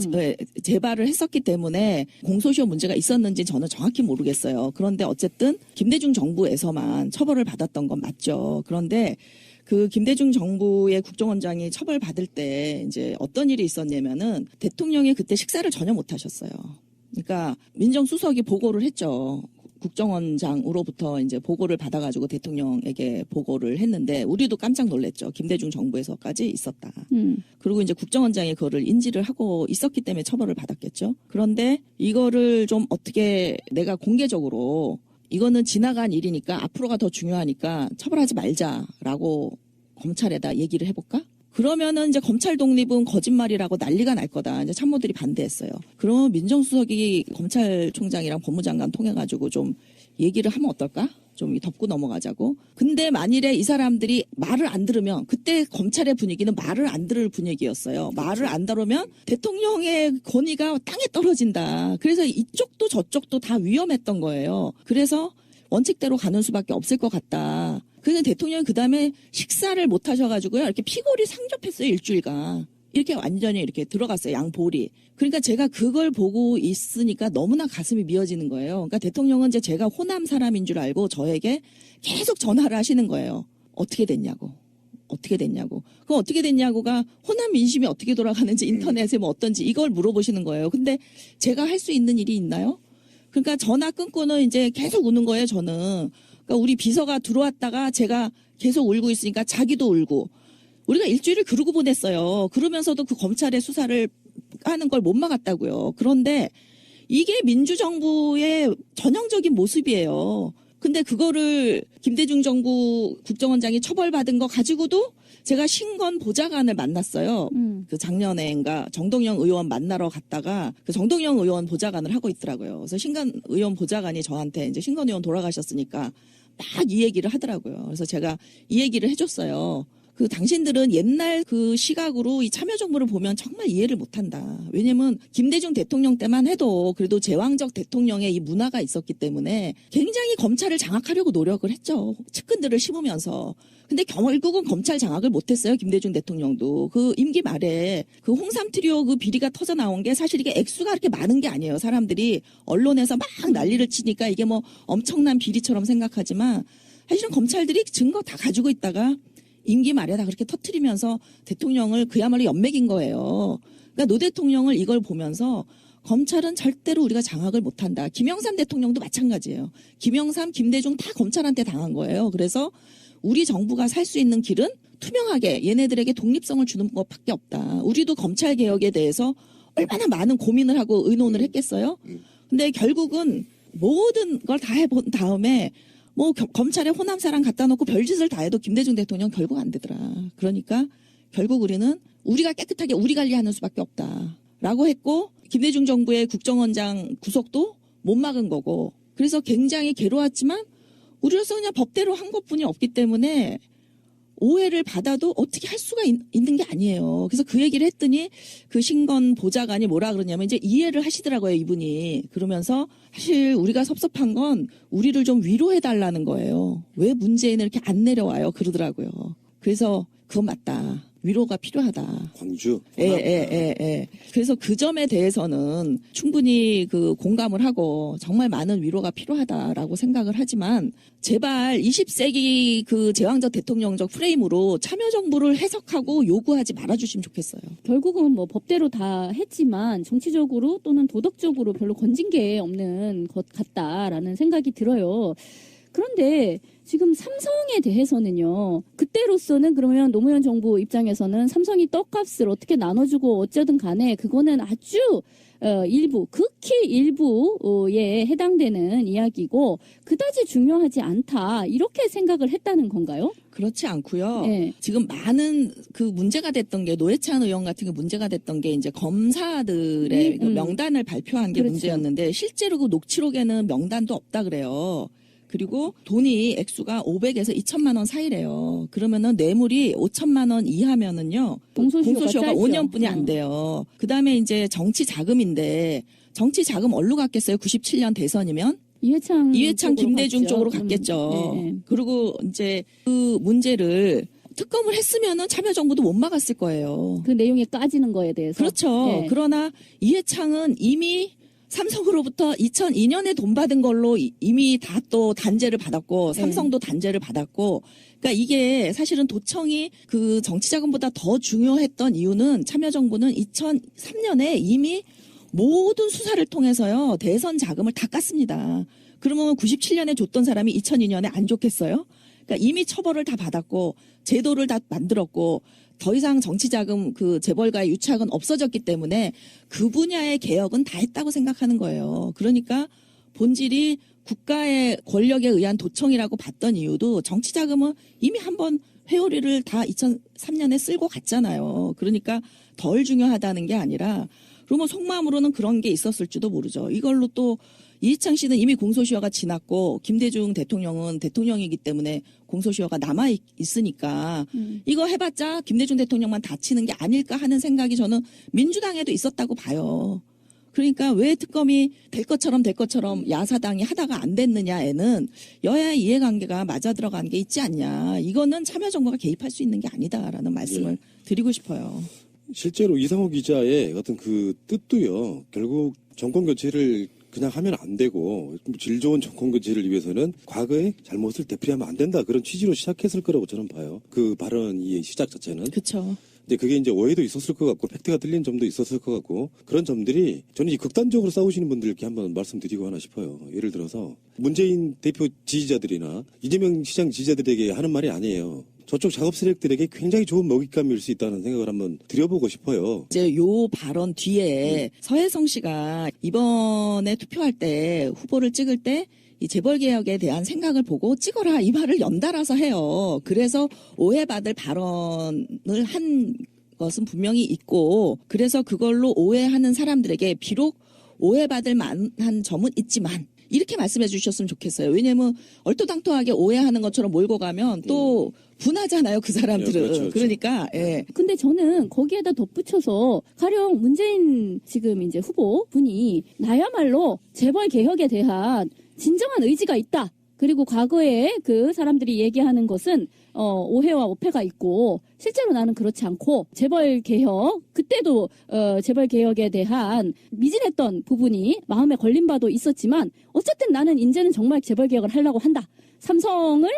B: 재발을 했었기 때문에 공소시효 문제가 있었는지 저는 정확히 모르겠어요. 그런데 어쨌든 김대중 정부에서만 처벌을 받았던 건 맞죠. 그런데 그 김대중 정부의 국정원장이 처벌받을 때 이제 어떤 일이 있었냐면은 대통령이 그때 식사를 전혀 못 하셨어요. 그러니까 민정수석이 보고를 했죠. 국정원장으로부터 이제 보고를 받아가지고 대통령에게 보고를 했는데 우리도 깜짝 놀랐죠. 김대중 정부에서까지 있었다. 그리고 이제 국정원장이 그거를 인지를 하고 있었기 때문에 처벌을 받았겠죠. 그런데 이거를 좀 어떻게 내가 공개적으로 이거는 지나간 일이니까 앞으로가 더 중요하니까 처벌하지 말자라고 검찰에다 얘기를 해볼까? 그러면은 이제 검찰 독립은 거짓말이라고 난리가 날 거다. 이제 참모들이 반대했어요. 그러면 민정수석이 검찰총장이랑 법무장관 통해가지고 좀 얘기를 하면 어떨까? 좀 덮고 넘어가자고. 근데 만일에 이 사람들이 말을 안 들으면 그때 검찰의 분위기는 말을 안 들을 분위기였어요. 말을 안 들으면 대통령의 권위가 땅에 떨어진다. 그래서 이쪽도 저쪽도 다 위험했던 거예요. 그래서 원칙대로 가는 수밖에 없을 것 같다. 그래서 대통령이 그다음에 식사를 못 하셔가지고요. 이렇게 피골이 상접했어요. 일주일간. 이렇게 완전히 이렇게 들어갔어요. 양볼이. 그러니까 제가 그걸 보고 있으니까 너무나 가슴이 미어지는 거예요. 그러니까 대통령은 이제 제가 호남 사람인 줄 알고 저에게 계속 전화를 하시는 거예요. 어떻게 됐냐고. 어떻게 됐냐고. 그 어떻게 됐냐고가 호남 민심이 어떻게 돌아가는지 인터넷에 뭐 어떤지 이걸 물어보시는 거예요. 근데 제가 할 수 있는 일이 있나요? 그러니까 전화 끊고는 이제 계속 우는 거예요, 저는. 그러니까 우리 비서가 들어왔다가 제가 계속 울고 있으니까 자기도 울고. 우리가 일주일을 그러고 보냈어요. 그러면서도 그 검찰의 수사를 하는 걸 못 막았다고요. 그런데 이게 민주정부의 전형적인 모습이에요. 근데 그거를 김대중 정부 국정원장이 처벌받은 거 가지고도 제가 신건 보좌관을 만났어요. 그 작년에인가 정동영 의원 만나러 갔다가 그 정동영 의원 보좌관을 하고 있더라고요. 그래서 신건 의원 보좌관이 저한테 이제 신건 의원 돌아가셨으니까 막 이 얘기를 하더라고요. 그래서 제가 이 얘기를 해줬어요. 그 당신들은 옛날 그 시각으로 이 참여정부를 보면 정말 이해를 못한다. 왜냐면 김대중 대통령 때만 해도 그래도 제왕적 대통령의 이 문화가 있었기 때문에 굉장히 검찰을 장악하려고 노력을 했죠. 측근들을 심으면서. 근데 결국은 검찰 장악을 못했어요. 김대중 대통령도. 그 임기 말에 그 홍삼 트리오 그 비리가 터져 나온 게 사실 이게 액수가 그렇게 많은 게 아니에요. 사람들이 언론에서 막 난리를 치니까 이게 뭐 엄청난 비리처럼 생각하지만 사실은 검찰들이 증거 다 가지고 있다가 임기 말에 다 그렇게 터트리면서 대통령을 그야말로 연맥인 거예요. 그러니까 노 대통령을 이걸 보면서 검찰은 절대로 우리가 장악을 못한다. 김영삼 대통령도 마찬가지예요. 김영삼, 김대중 다 검찰한테 당한 거예요. 그래서 우리 정부가 살 수 있는 길은 투명하게 얘네들에게 독립성을 주는 것밖에 없다. 우리도 검찰 개혁에 대해서 얼마나 많은 고민을 하고 의논을 했겠어요. 근데 결국은 모든 걸 다 해본 다음에 뭐 검찰에 호남 사람 갖다 놓고 별짓을 다 해도 김대중 대통령 결국 안 되더라. 그러니까 결국 우리는 우리가 깨끗하게 우리 관리하는 수밖에 없다라고 했고 김대중 정부의 국정원장 구속도 못 막은 거고 그래서 굉장히 괴로웠지만 우리로서 그냥 법대로 한 것뿐이 없기 때문에 오해를 받아도 어떻게 할 수가 있는 게 아니에요. 그래서 그 얘기를 했더니 그 신건 보좌관이 뭐라 그러냐면 이제 이해를 하시더라고요, 이분이. 그러면서 사실 우리가 섭섭한 건 우리를 좀 위로해달라는 거예요. 왜 문재인을 이렇게 안 내려와요? 그러더라고요. 그래서 그건 맞다. 위로가 필요하다.
A: 광주.
B: 예. 그래서 그 점에 대해서는 충분히 그 공감을 하고 정말 많은 위로가 필요하다라고 생각을 하지만 제발 20세기 그 제왕적 대통령적 프레임으로 참여정부를 해석하고 요구하지 말아주시면 좋겠어요.
F: 결국은 뭐 법대로 다 했지만 정치적으로 또는 도덕적으로 별로 건진 게 없는 것 같다라는 생각이 들어요. 그런데 지금 삼성에 대해서는요. 그때로서는 그러면 노무현 정부 입장에서는 삼성이 떡값을 어떻게 나눠주고 어쩌든 간에 그거는 아주 일부, 극히 일부에 해당되는 이야기고 그다지 중요하지 않다. 이렇게 생각을 했다는 건가요?
B: 그렇지 않고요.
F: 네.
B: 지금 많은 그 문제가 됐던 게 노회찬 의원 같은 게 문제가 됐던 게 이제 검사들의 그 명단을 발표한 게
F: 그렇죠.
B: 문제였는데 실제로 그 녹취록에는 명단도 없다 그래요. 그리고 돈이 액수가 500에서 2천만 원 사이래요. 그러면은 뇌물이 5천만 원 이하면은요. 공소시효가 5년뿐이 안 돼요. 그다음에 이제 정치 자금인데 정치 자금 어디로 갔겠어요? 97년 대선이면? 이회창 김대중 쪽으로 갔겠죠.
F: 네.
B: 그리고 이제 그 문제를 특검을 했으면은 참여정부도 못 막았을 거예요.
F: 그 내용에 까지는 거에 대해서.
B: 그렇죠.
F: 네.
B: 그러나 이회창은 이미 삼성으로부터 2002년에 돈 받은 걸로 이미 다 또 단죄를 받았고 삼성도 단죄를 받았고 그러니까 이게 사실은 도청이 그 정치자금보다 더 중요했던 이유는 참여정부는 2003년에 이미 모든 수사를 통해서요 대선 자금을 다 깠습니다. 그러면 97년에 줬던 사람이 2002년에 안 줬겠어요? 그러니까 이미 처벌을 다 받았고 제도를 다 만들었고 더 이상 정치자금 그 재벌가의 유착은 없어졌기 때문에 그 분야의 개혁은 다 했다고 생각하는 거예요. 그러니까 본질이 국가의 권력에 의한 도청이라고 봤던 이유도 정치자금은 이미 한번 회오리를 다 2003년에 쓸고 갔잖아요. 그러니까 덜 중요하다는 게 아니라 그러면 속마음으로는 그런 게 있었을지도 모르죠. 이걸로 또 이희창 씨는 이미 공소시효가 지났고 김대중 대통령은 대통령이기 때문에 공소시효가 남아 있으니까 이거 해봤자 김대중 대통령만 다치는 게 아닐까 하는 생각이 저는 민주당에도 있었다고 봐요. 그러니까 왜 특검이 될 것처럼 야사당이 하다가 안 됐느냐에는 여야의 이해관계가 맞아 들어간 게 있지 않냐. 이거는 참여정부가 개입할 수 있는 게 아니다라는 말씀을 드리고 싶어요.
A: 실제로 이상호 기자의 어떤 그 뜻도요. 결국 정권 교체를 그냥 하면 안 되고 질 좋은 정권 교체를 위해서는 과거의 잘못을 되풀이하면 안 된다. 그런 취지로 시작했을 거라고 저는 봐요. 그 발언의 시작 자체는.
B: 그렇죠.
A: 근데 그게 이제 오해도 있었을 것 같고 팩트가 틀린 점도 있었을 것 같고 그런 점들이 저는 이 극단적으로 싸우시는 분들께 한번 말씀드리고 하나 싶어요. 예를 들어서 문재인 대표 지지자들이나 이재명 시장 지지자들에게 하는 말이 아니에요. 저쪽 작업 세력들에게 굉장히 좋은 먹잇감일 수 있다는 생각을 한번 드려보고 싶어요.
B: 이제 요 발언 뒤에 서혜성 씨가 이번에 투표할 때 후보를 찍을 때 이 재벌개혁에 대한 생각을 보고 찍어라 이 말을 연달아서 해요. 그래서 오해받을 발언을 한 것은 분명히 있고 그래서 그걸로 오해하는 사람들에게 비록 오해받을 만한 점은 있지만 이렇게 말씀해 주셨으면 좋겠어요. 왜냐하면 얼토당토하게 오해하는 것처럼 몰고 가면 또 분하잖아요. 그 사람들은.
A: 그렇죠.
B: 그러니까 예.
F: 근데 저는 거기에다 덧붙여서 가령 문재인 지금 이제 후보 분이 나야말로 재벌 개혁에 대한 진정한 의지가 있다. 그리고 과거에 그 사람들이 얘기하는 것은 오해와 오패가 있고 실제로 나는 그렇지 않고 재벌 개혁 그때도 재벌 개혁에 대한 미진했던 부분이 마음에 걸린 바도 있었지만 어쨌든 나는 이제는 정말 재벌 개혁을 하려고 한다. 삼성을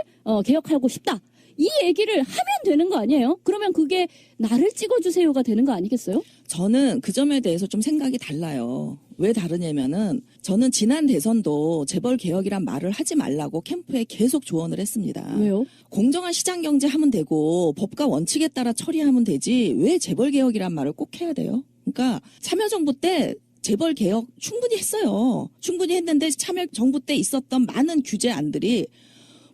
F: 개혁하고 싶다. 이 얘기를 하면 되는 거 아니에요? 그러면 그게 나를 찍어주세요가 되는 거 아니겠어요?
B: 저는 그 점에 대해서 좀 생각이 달라요. 왜 다르냐면은 저는 지난 대선도 재벌 개혁이란 말을 하지 말라고 캠프에 계속 조언을 했습니다.
F: 왜요?
B: 공정한 시장 경제 하면 되고 법과 원칙에 따라 처리하면 되지 왜 재벌 개혁이란 말을 꼭 해야 돼요? 그러니까 참여정부 때 재벌 개혁 충분히 했어요. 충분히 했는데 참여정부 때 있었던 많은 규제안들이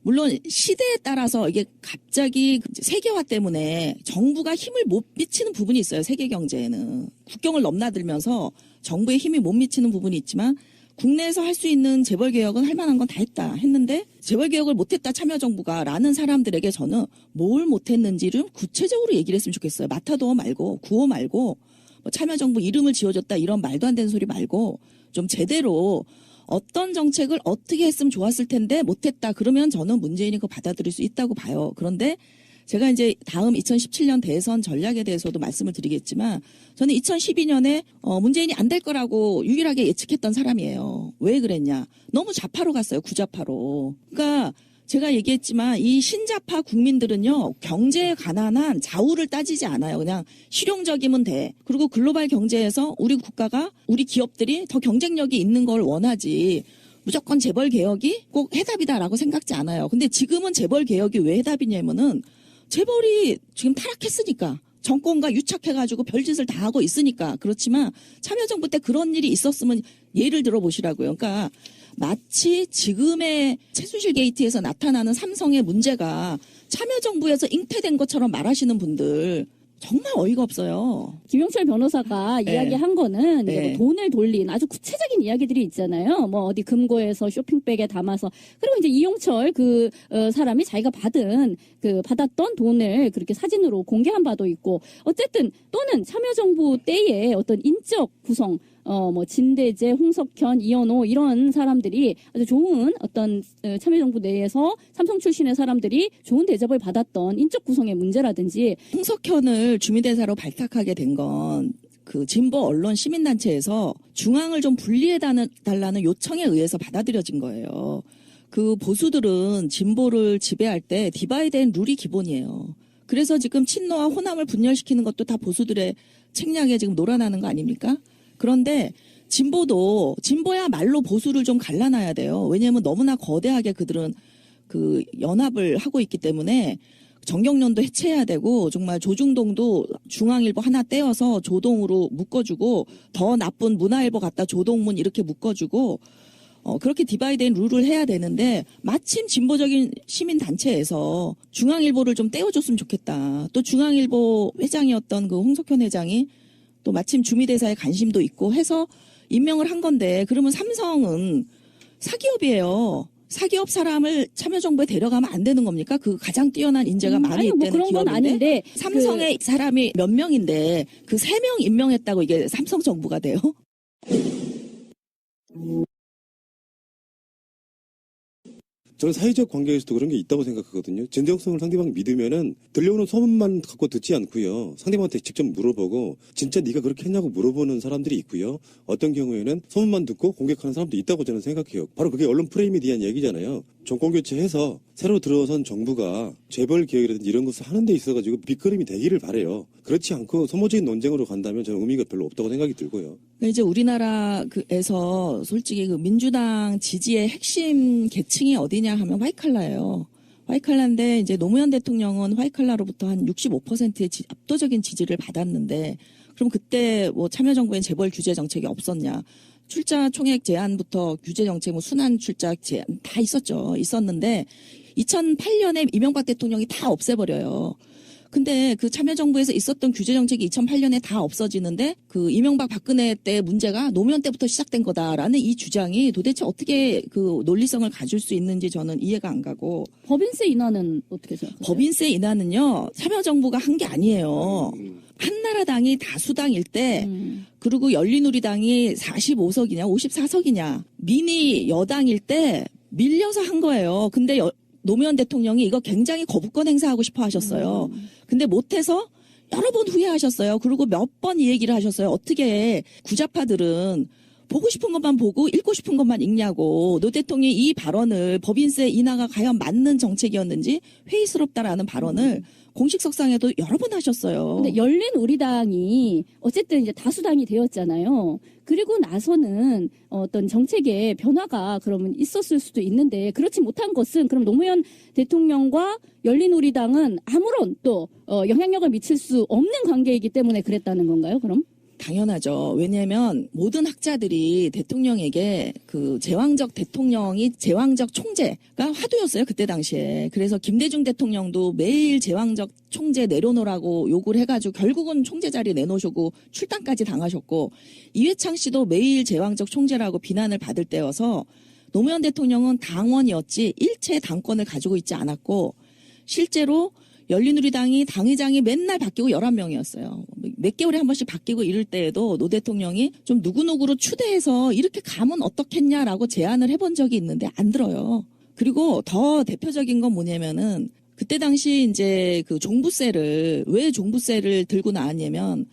B: 물론 시대에 따라서 이게 갑자기 세계화 때문에 정부가 힘을 못 미치는 부분이 있어요. 세계 경제에는. 국경을 넘나들면서 정부의 힘이 못 미치는 부분이 있지만 국내에서 할 수 있는 재벌 개혁은 할 만한 건 다 했다. 했는데 재벌 개혁을 못했다 참여정부가 라는 사람들에게 저는 뭘 못했는지를 구체적으로 얘기를 했으면 좋겠어요. 마타도어 말고 구호 말고 뭐 참여정부 이름을 지어줬다 이런 말도 안 되는 소리 말고 좀 제대로 어떤 정책을 어떻게 했으면 좋았을 텐데 못했다. 그러면 저는 문재인이 그거 받아들일 수 있다고 봐요. 그런데 제가 이제 다음 2017년 대선 전략에 대해서도 말씀을 드리겠지만 저는 2012년에 문재인이 안 될 거라고 유일하게 예측했던 사람이에요. 왜 그랬냐. 너무 좌파로 갔어요. 구좌파로. 그러니까 제가 얘기했지만 이 신자파 국민들은요. 경제에 가난한 좌우를 따지지 않아요. 그냥 실용적이면 돼. 그리고 글로벌 경제에서 우리 국가가 우리 기업들이 더 경쟁력이 있는 걸 원하지. 무조건 재벌 개혁이 꼭 해답이다라고 생각지 않아요. 근데 지금은 재벌 개혁이 왜 해답이냐면은 재벌이 지금 타락했으니까. 정권과 유착해가지고 별짓을 다 하고 있으니까. 그렇지만 참여정부 때 그런 일이 있었으면 예를 들어보시라고요. 그러니까 마치 지금의 최순실 게이트에서 나타나는 삼성의 문제가 참여정부에서 잉태된 것처럼 말하시는 분들 정말 어이가 없어요.
F: 김용철 변호사가
B: 네.
F: 이야기한 거는 이제
B: 네.
F: 뭐 돈을 돌린 아주 구체적인 이야기들이 있잖아요. 뭐 어디 금고에서 쇼핑백에 담아서 그리고 이제 이용철 그 사람이 자기가 받았던 돈을 그렇게 사진으로 공개한 바도 있고 어쨌든 또는 참여정부 때의 어떤 인적 구성 뭐 진대재, 홍석현, 이현호 이런 사람들이 아주 좋은 어떤 참여정부 내에서 삼성 출신의 사람들이 좋은 대접을 받았던 인적 구성의 문제라든지
B: 홍석현을 주미대사로 발탁하게 된 건 그 진보 언론 시민단체에서 중앙을 좀 분리해달라는 요청에 의해서 받아들여진 거예요. 그 보수들은 진보를 지배할 때 디바이드 앤 룰이 기본이에요. 그래서 지금 친노와 호남을 분열시키는 것도 다 보수들의 책략에 지금 놀아나는 거 아닙니까? 그런데 진보야말로 보수를 좀 갈라놔야 돼요. 왜냐하면 너무나 거대하게 그들은 그 연합을 하고 있기 때문에 정경련도 해체해야 되고 정말 조중동도 중앙일보 하나 떼어서 조동으로 묶어주고 더 나쁜 문화일보 갖다 조동문 이렇게 묶어주고 그렇게 디바이드앤 룰을 해야 되는데 마침 진보적인 시민단체에서 중앙일보를 좀 떼어줬으면 좋겠다. 또 중앙일보 회장이었던 그 홍석현 회장이 또 마침 주미대사에 관심도 있고 해서 임명을 한 건데 그러면 삼성은 사기업이에요. 사기업 사람을 참여정부에 데려가면 안 되는 겁니까? 그 가장 뛰어난 인재가 많이
F: 아니요,
B: 있다는
F: 그런 건
B: 기업인데
F: 아닌데
B: 삼성의 사람이 몇 명인데 그 3명 임명했다고 이게 삼성 정부가 돼요?
A: 저는 사회적 관계에서도 그런 게 있다고 생각하거든요. 진정성을 상대방이 믿으면은 들려오는 소문만 갖고 듣지 않고요. 상대방한테 직접 물어보고 진짜 네가 그렇게 했냐고 물어보는 사람들이 있고요. 어떤 경우에는 소문만 듣고 공격하는 사람도 있다고 저는 생각해요. 바로 그게 언론 프레임에 대한 얘기잖아요. 정권 교체해서 새로 들어선 정부가 재벌 개혁이라든지 이런 것을 하는 데 있어가지고 밑거름이 되기를 바래요. 그렇지 않고 소모적인 논쟁으로 간다면 저는 의미가 별로 없다고 생각이 들고요.
B: 이제 우리나라에서 솔직히 그 민주당 지지의 핵심 계층이 어디냐 하면 화이트칼라예요. 화이트칼라인데 이제 노무현 대통령은 화이트칼라로부터 한 65%의 압도적인 지지를 받았는데 그럼 그때 뭐 참여정부엔 재벌 규제 정책이 없었냐? 출자 총액 제한부터 규제 정책, 뭐 순환 출자 제한 다 있었는데 2008년에 이명박 대통령이 다 없애버려요. 근데 그 참여정부에서 있었던 규제 정책이 2008년에 다 없어지는데 그 이명박 박근혜 때 문제가 노무현 때부터 시작된 거다라는 이 주장이 도대체 어떻게 그 논리성을 가질 수 있는지 저는 이해가 안 가고.
F: 법인세 인하는 어떻게 생각하세요?
B: 법인세 인하는요, 참여정부가 한 게 아니에요. 한나라당이 다수당일 때, 그리고 열린우리당이 45석이냐, 54석이냐, 미니 여당일 때 밀려서 한 거예요. 근데 노무현 대통령이 이거 굉장히 거부권 행사하고 싶어 하셨어요. 근데 못해서 여러 번 후회하셨어요. 그리고 몇 번 이 얘기를 하셨어요. 어떻게 구자파들은 보고 싶은 것만 보고 읽고 싶은 것만 읽냐고. 노 대통령이 이 발언을 법인세 인하가 과연 맞는 정책이었는지 회의스럽다라는 발언을 공식석상에도 여러 번 하셨어요.
F: 근데 열린우리당이 어쨌든 이제 다수당이 되었잖아요. 그리고 나서는 어떤 정책의 변화가 그러면 있었을 수도 있는데 그렇지 못한 것은 그럼 노무현 대통령과 열린우리당은 아무런 또 영향력을 미칠 수 없는 관계이기 때문에 그랬다는 건가요? 그럼?
B: 당연하죠. 왜냐하면 모든 학자들이 대통령에게 그 제왕적 대통령이 제왕적 총재가 화두였어요. 그때 당시에. 그래서 김대중 대통령도 매일 제왕적 총재 내려놓으라고 요구를 해가지고 결국은 총재 자리 내놓으시고 출당까지 당하셨고 이회창 씨도 매일 제왕적 총재라고 비난을 받을 때여서 노무현 대통령은 당원이었지 일체 당권을 가지고 있지 않았고 실제로 열린우리당이 당의장이 맨날 바뀌고 11명이었어요. 몇 개월에 한 번씩 바뀌고 이럴 때에도 노 대통령이 좀 누구누구로 추대해서 이렇게 가면 어떻겠냐라고 제안을 해본 적이 있는데 안 들어요. 그리고 더 대표적인 건 뭐냐면은 그때 당시 이제 그 종부세를 왜 종부세를 들고 나왔냐면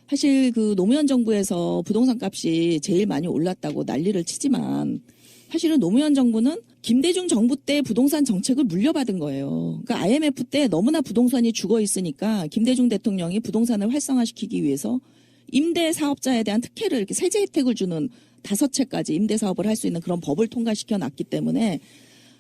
B: 사실 그 노무현 정부에서 부동산 값이 제일 많이 올랐다고 난리를 치지만 사실은 노무현 정부는 김대중 정부 때 부동산 정책을 물려받은 거예요. 그러니까 IMF 때 너무나 부동산이 죽어 있으니까 김대중 대통령이 부동산을 활성화시키기 위해서 임대 사업자에 대한 특혜를 이렇게 세제 혜택을 주는 5채까지 임대 사업을 할 수 있는 그런 법을 통과시켜 놨기 때문에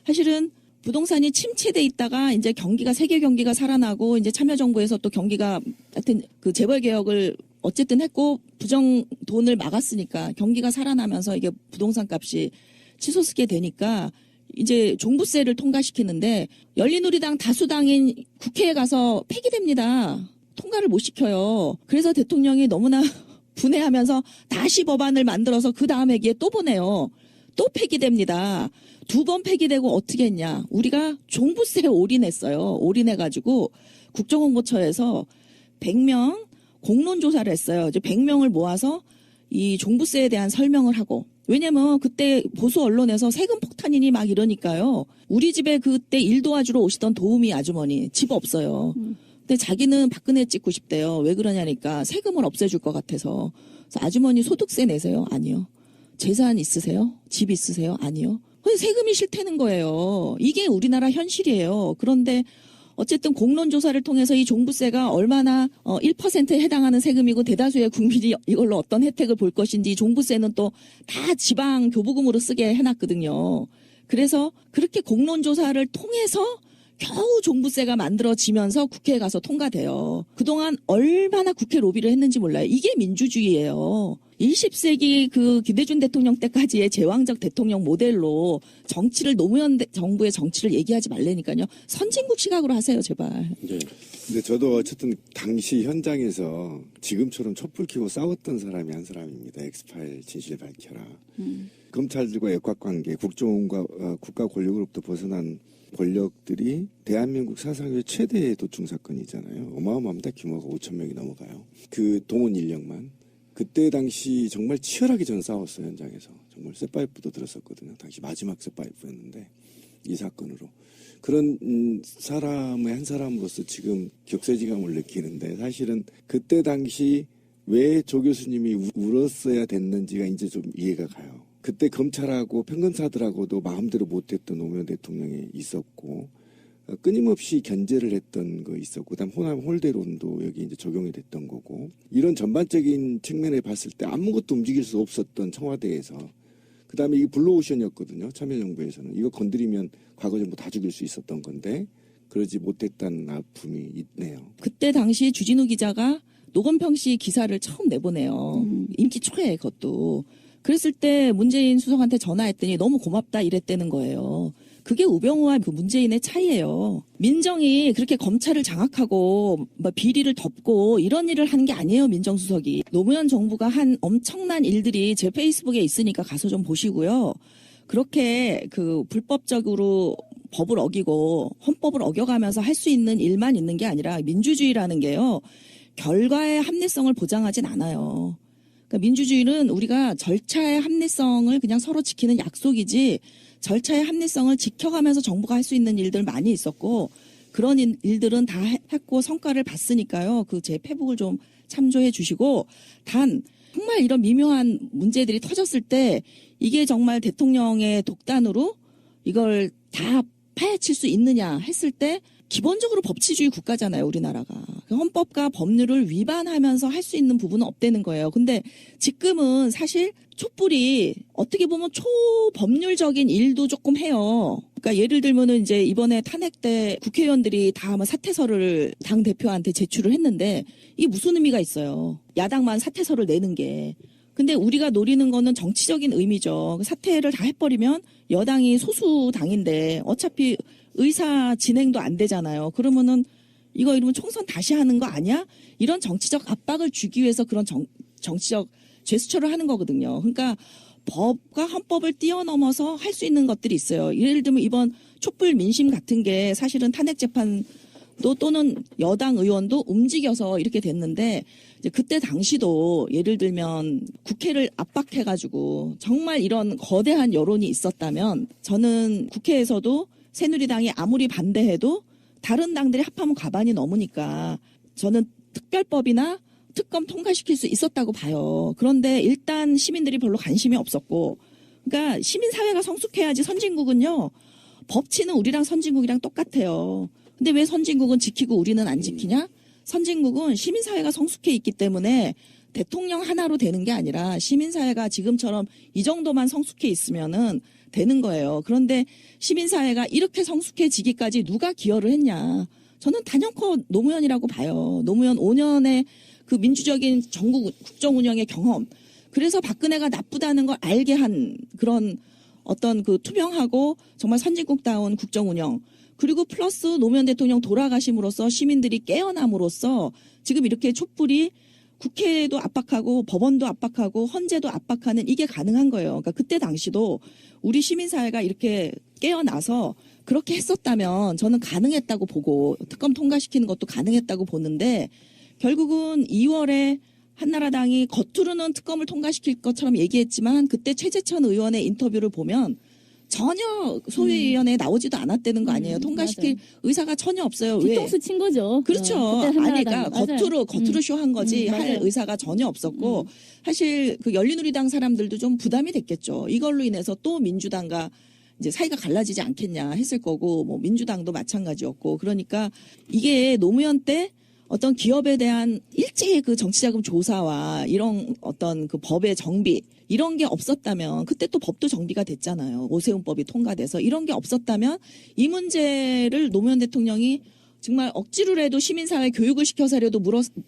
B: 사실은 부동산이 침체돼 있다가 이제 경기가 세계 경기가 살아나고 이제 참여정부에서 또 경기가 하여튼 그 재벌 개혁을 어쨌든 했고 부정 돈을 막았으니까 경기가 살아나면서 이게 부동산 값이 치솟게 되니까 이제 종부세를 통과시키는데 열린우리당 다수당인 국회에 가서 폐기됩니다. 통과를 못 시켜요. 그래서 대통령이 너무나 분해하면서 다시 법안을 만들어서 그 다음 회기에 또 보내요. 또 폐기됩니다. 2번 폐기되고 어떻게 했냐. 우리가 종부세에 올인했어요. 올인해가지고 국정홍보처에서 100명 공론조사를 했어요. 이제 100명을 모아서 이 종부세에 대한 설명을 하고 왜냐면 그때 보수 언론에서 세금 폭탄이니 막 이러니까요. 우리 집에 그때 일 도와주러 오시던 도우미 아주머니 집 없어요. 근데 자기는 박근혜 찍고 싶대요. 왜 그러냐니까 세금을 없애줄 것 같아서. 그래서 아주머니 소득세 내세요? 아니요. 재산 있으세요? 집 있으세요? 아니요. 근데 세금이 싫다는 거예요. 이게 우리나라 현실이에요. 그런데 어쨌든 공론조사를 통해서 이 종부세가 얼마나 1%에 해당하는 세금이고 대다수의 국민이 이걸로 어떤 혜택을 볼 것인지 종부세는 또 다 지방 교부금으로 쓰게 해놨거든요. 그래서 그렇게 공론조사를 통해서 겨우 종부세가 만들어지면서 국회에 가서 통과돼요. 그동안 얼마나 국회 로비를 했는지 몰라요. 이게 민주주의예요. 20세기 그 김대중 대통령 때까지의 제왕적 대통령 모델로 정치를 노무현 정부의 정치를 얘기하지 말라니까요. 선진국 시각으로 하세요, 제발.
A: 네.
C: 근데 저도 어쨌든 당시 현장에서 지금처럼 촛불 켜고 싸웠던 사람이 한 사람입니다. 엑스파일 진실 밝혀라. 검찰들과 역학관계, 국정원과 국가 권력으로부터 벗어난 권력들이 대한민국 사상의 최대의 도충 사건이잖아요. 어마어마합니다. 규모가 5,000명이 넘어가요. 그 동원 인력만. 그때 당시 정말 치열하게 전 싸웠어요. 현장에서. 정말 쇠파이프도 들었었거든요. 당시 마지막 쇠파이프였는데 이 사건으로. 그런 사람의 한 사람으로서 지금 격세지감을 느끼는데 사실은 그때 당시 왜 조 교수님이 울었어야 됐는지가 이제 좀 이해가 가요. 그때 검찰하고 평검사들하고도 마음대로 못했던 노무현 대통령이 있었고 끊임없이 견제를 했던 거 있었고 그다음 호남 홀대론도 여기 이제 적용이 됐던 거고 이런 전반적인 측면에 봤을 때 아무것도 움직일 수 없었던 청와대에서 그다음에 이게 블루오션이었거든요. 참여정부에서는 이거 건드리면 과거 정부 다 죽일 수 있었던 건데 그러지 못했다는 아픔이 있네요.
B: 그때 당시 주진우 기자가 노건평 씨 기사를 처음 내보내요. 임기 초에 그것도. 그랬을 때 문재인 수석한테 전화했더니 너무 고맙다 이랬다는 거예요. 그게 우병우와 그 문재인의 차이예요. 민정이 그렇게 검찰을 장악하고 뭐 비리를 덮고 이런 일을 하는 게 아니에요. 민정수석이. 노무현 정부가 한 엄청난 일들이 제 페이스북에 있으니까 가서 좀 보시고요. 그렇게 그 불법적으로 법을 어기고 헌법을 어겨가면서 할 수 있는 일만 있는 게 아니라 민주주의라는 게요. 결과의 합리성을 보장하진 않아요. 그러니까 민주주의는 우리가 절차의 합리성을 그냥 서로 지키는 약속이지 절차의 합리성을 지켜가면서 정부가 할 수 있는 일들 많이 있었고 그런 일들은 다 했고 성과를 봤으니까요. 그 제 페북을 좀 참조해 주시고 단 정말 이런 미묘한 문제들이 터졌을 때 이게 정말 대통령의 독단으로 이걸 다 파헤칠 수 있느냐 했을 때 기본적으로 법치주의 국가잖아요, 우리나라가. 헌법과 법률을 위반하면서 할 수 있는 부분은 없다는 거예요. 근데 지금은 사실 촛불이 어떻게 보면 초법률적인 일도 조금 해요. 그러니까 예를 들면은 이제 이번에 탄핵 때 국회의원들이 다 아마 사퇴서를 당 대표한테 제출을 했는데 이게 무슨 의미가 있어요. 야당만 사퇴서를 내는 게. 근데 우리가 노리는 거는 정치적인 의미죠. 사퇴를 다 해버리면 여당이 소수당인데 어차피 의사 진행도 안 되잖아요. 그러면은 이러면 총선 다시 하는 거 아니야? 이런 정치적 압박을 주기 위해서 그런 정치적 제스처를 하는 거거든요. 그러니까 법과 헌법을 뛰어넘어서 할 수 있는 것들이 있어요. 예를 들면 이번 촛불 민심 같은 게 사실은 탄핵 재판도 또는 여당 의원도 움직여서 이렇게 됐는데 이제 그때 당시도 예를 들면 국회를 압박해가지고 정말 이런 거대한 여론이 있었다면 저는 국회에서도 새누리당이 아무리 반대해도 다른 당들이 합하면 과반이 넘으니까 저는 특별법이나 특검 통과시킬 수 있었다고 봐요. 그런데 일단 시민들이 별로 관심이 없었고 그러니까 시민사회가 성숙해야지 선진국은요. 법치는 우리랑 선진국이랑 똑같아요. 근데 왜 선진국은 지키고 우리는 안 지키냐? 선진국은 시민사회가 성숙해 있기 때문에 대통령 하나로 되는 게 아니라 시민사회가 지금처럼 이 정도만 성숙해 있으면은 되는 거예요. 그런데 시민사회가 이렇게 성숙해지기까지 누가 기여를 했냐. 저는 단연코 노무현이라고 봐요. 노무현 5년의 그 민주적인 정국 국정 운영의 경험. 그래서 박근혜가 나쁘다는 걸 알게 한 그런 어떤 그 투명하고 정말 선진국다운 국정 운영. 그리고 플러스 노무현 대통령 돌아가심으로써 시민들이 깨어남으로써 지금 이렇게 촛불이 국회도 압박하고 법원도 압박하고 헌재도 압박하는 이게 가능한 거예요. 그러니까 그때 당시도 우리 시민사회가 이렇게 깨어나서 그렇게 했었다면 저는 가능했다고 보고 특검 통과시키는 것도 가능했다고 보는데 결국은 2월에 한나라당이 겉으로는 특검을 통과시킬 것처럼 얘기했지만 그때 최재천 의원의 인터뷰를 보면 전혀 소위원회에 나오지도 않았다는 거 아니에요. 통과시킬
F: 맞아요.
B: 의사가 전혀 없어요. 왜?
F: 뒤통수 친 거죠.
B: 그렇죠.
F: 그때
B: 아니,
F: 한나라당.
B: 그러니까 겉으로 쇼한 거지 할
F: 맞아요.
B: 의사가 전혀 없었고 사실 그 열린우리당 사람들도 좀 부담이 됐겠죠. 이걸로 인해서 또 민주당과 이제 사이가 갈라지지 않겠냐 했을 거고 뭐 민주당도 마찬가지였고 그러니까 이게 노무현 때 어떤 기업에 대한 일제히 그 정치자금 조사와 이런 어떤 그 법의 정비 이런 게 없었다면 그때 또 법도 정비가 됐잖아요. 오세훈법이 통과돼서 이런 게 없었다면 이 문제를 노무현 대통령이 정말 억지로라도 시민사회 교육을 시켜서라도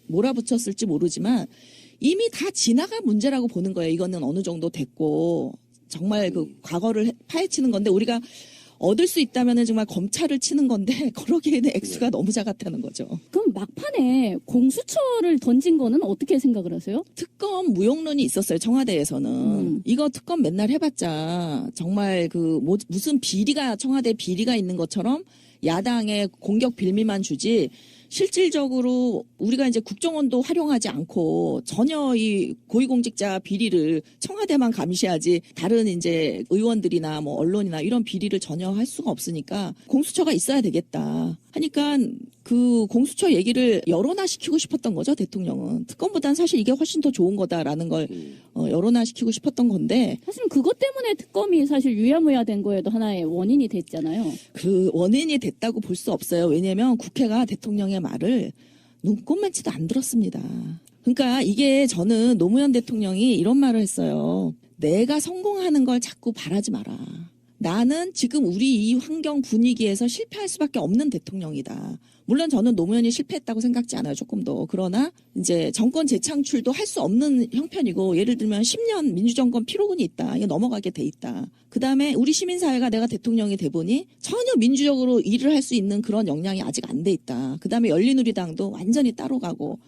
B: 몰아붙였을지 모르지만 이미 다 지나간 문제라고 보는 거예요. 이거는 어느 정도 됐고 정말 그 과거를 파헤치는 건데 우리가 얻을 수 있다면은 정말 검찰을 치는 건데 그러기에는 액수가 너무 작았다는 거죠.
F: 그럼 막판에 공수처를 던진 거는 어떻게 생각을 하세요?
B: 특검 무용론이 있었어요. 청와대에서는. 이거 특검 맨날 해봤자 정말 그 무슨 비리가 청와대 비리가 있는 것처럼 야당의 공격 빌미만 주지 실질적으로 우리가 이제 국정원도 활용하지 않고 전혀 이 고위공직자 비리를 청와대만 감시하지 다른 이제 의원들이나 뭐 언론이나 이런 비리를 전혀 할 수가 없으니까 공수처가 있어야 되겠다 하니까 그 공수처 얘기를 여론화시키고 싶었던 거죠. 대통령은. 특검보다는 사실 이게 훨씬 더 좋은 거다라는 걸 여론화시키고 싶었던 건데
F: 사실은 그것 때문에 특검이 사실 유야무야 된 거에도 하나의 원인이 됐잖아요.
B: 그 원인이 됐다고 볼 수 없어요. 왜냐하면 국회가 대통령의 말을 눈꼽만치도 안 들었습니다. 그러니까 이게 저는 노무현 대통령이 이런 말을 했어요. 내가 성공하는 걸 자꾸 바라지 마라. 나는 지금 우리 이 환경 분위기에서 실패할 수밖에 없는 대통령이다. 물론 저는 노무현이 실패했다고 생각지 않아요. 조금 더. 그러나 이제 정권 재창출도 할 수 없는 형편이고 예를 들면 10년 민주정권 피로군이 있다. 이거 넘어가게 돼 있다. 그다음에 우리 시민사회가 내가 대통령이 돼 보니 전혀 민주적으로 일을 할 수 있는 그런 역량이 아직 안 돼 있다. 그다음에 열린우리당도 완전히 따로 가고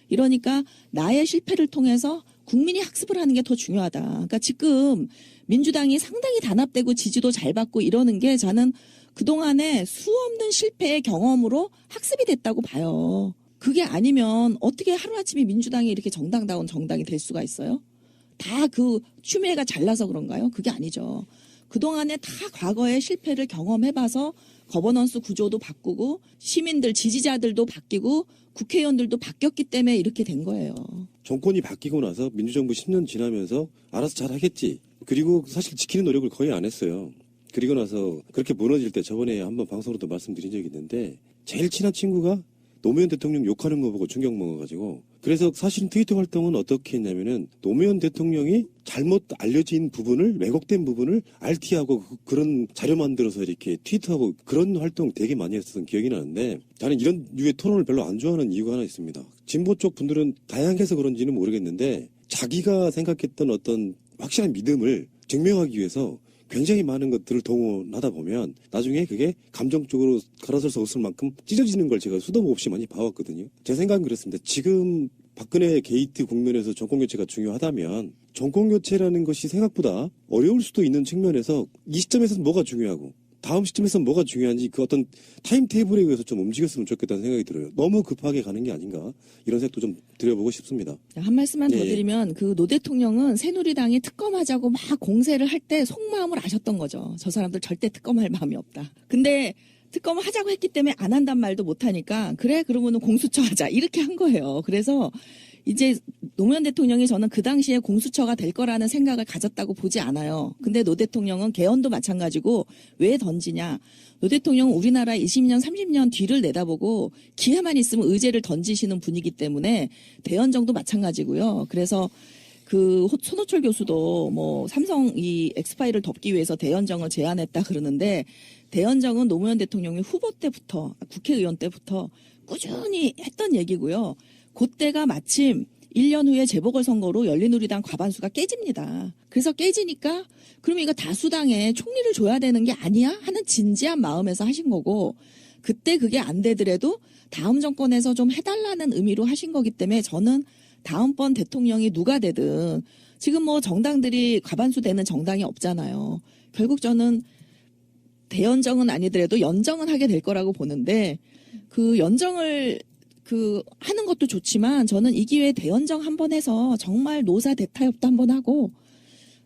B: 이러니까 나의 실패를 통해서 국민이 학습을 하는 게 더 중요하다. 그러니까 지금 민주당이 상당히 단합되고 지지도 잘 받고 이러는 게 저는 그동안에 수없는 실패의 경험으로 학습이 됐다고 봐요. 그게 아니면 어떻게 하루아침에 민주당이 이렇게 정당다운 정당이 될 수가 있어요? 다 그 추미애가 잘나서 그런가요? 그게 아니죠. 그동안에 다 과거의 실패를 경험해봐서 거버넌스 구조도 바꾸고 시민들 지지자들도 바뀌고 국회의원들도 바뀌었기 때문에 이렇게 된 거예요.
A: 정권이 바뀌고 나서 민주정부 10년 지나면서 알아서 잘 하겠지. 그리고 사실 지키는 노력을 거의 안 했어요. 그리고 나서 그렇게 무너질 때 저번에 한번 방송으로도 말씀드린 적이 있는데 제일 친한 친구가 노무현 대통령 욕하는 거 보고 충격 먹어가지고 그래서 사실은 트위터 활동은 어떻게 했냐면은 노무현 대통령이 잘못 알려진 부분을 왜곡된 부분을 RT하고 그런 자료 만들어서 이렇게 트위터하고 그런 활동 되게 많이 했었던 기억이 나는데 저는 이런 류의 토론을 별로 안 좋아하는 이유가 하나 있습니다. 진보 쪽 분들은 다양해서 그런지는 모르겠는데 자기가 생각했던 어떤 확실한 믿음을 증명하기 위해서 굉장히 많은 것들을 동원하다 보면 나중에 그게 감정적으로 갈아서서 웃을 만큼 찢어지는 걸 제가 수도 없이 많이 봐왔거든요. 제 생각은 그렇습니다. 지금 박근혜 게이트 국면에서 정권교체가 중요하다면 정권교체라는 것이 생각보다 어려울 수도 있는 측면에서 이 시점에서는 뭐가 중요하고 다음 시점에서는 뭐가 중요한지 그 어떤 타임테이블에 의해서 좀 움직였으면 좋겠다는 생각이 들어요. 너무 급하게 가는 게 아닌가 이런 생각도 좀 드려보고 싶습니다.
B: 한 말씀만 더 드리면 그 노 대통령은 새누리당이 특검하자고 막 공세를 할 때 속마음을 아셨던 거죠. 저 사람들 절대 특검할 마음이 없다. 근데 특검을 하자고 했기 때문에 안 한단 말도 못하니까 그래 그러면은 공수처 하자 이렇게 한 거예요. 그래서 이제 노무현 대통령이 저는 그 당시에 공수처가 될 거라는 생각을 가졌다고 보지 않아요. 근데 노 대통령은 개헌도 마찬가지고 왜 던지냐. 노 대통령은 우리나라 20년, 30년 뒤를 내다보고 기회만 있으면 의제를 던지시는 분이기 때문에 대연정도 마찬가지고요. 그래서 그 손호철 교수도 뭐 삼성 이 엑스파일을 덮기 위해서 대연정을 제안했다 그러는데 대연정은 노무현 대통령이 후보 때부터 국회의원 때부터 꾸준히 했던 얘기고요. 그때가 마침 1년 후에 재보궐선거로 열린우리당 과반수가 깨집니다. 그래서 깨지니까 그러면 이거 다수당에 총리를 줘야 되는 게 아니야? 하는 진지한 마음에서 하신 거고 그때 그게 안 되더라도 다음 정권에서 좀 해달라는 의미로 하신 거기 때문에 저는 다음번 대통령이 누가 되든 지금 뭐 정당들이 과반수 되는 정당이 없잖아요. 결국 저는 대연정은 아니더라도 연정은 하게 될 거라고 보는데 그 연정을 하는 것도 좋지만 저는 이 기회에 대연정 한번 해서 정말 노사 대타협도 한번 하고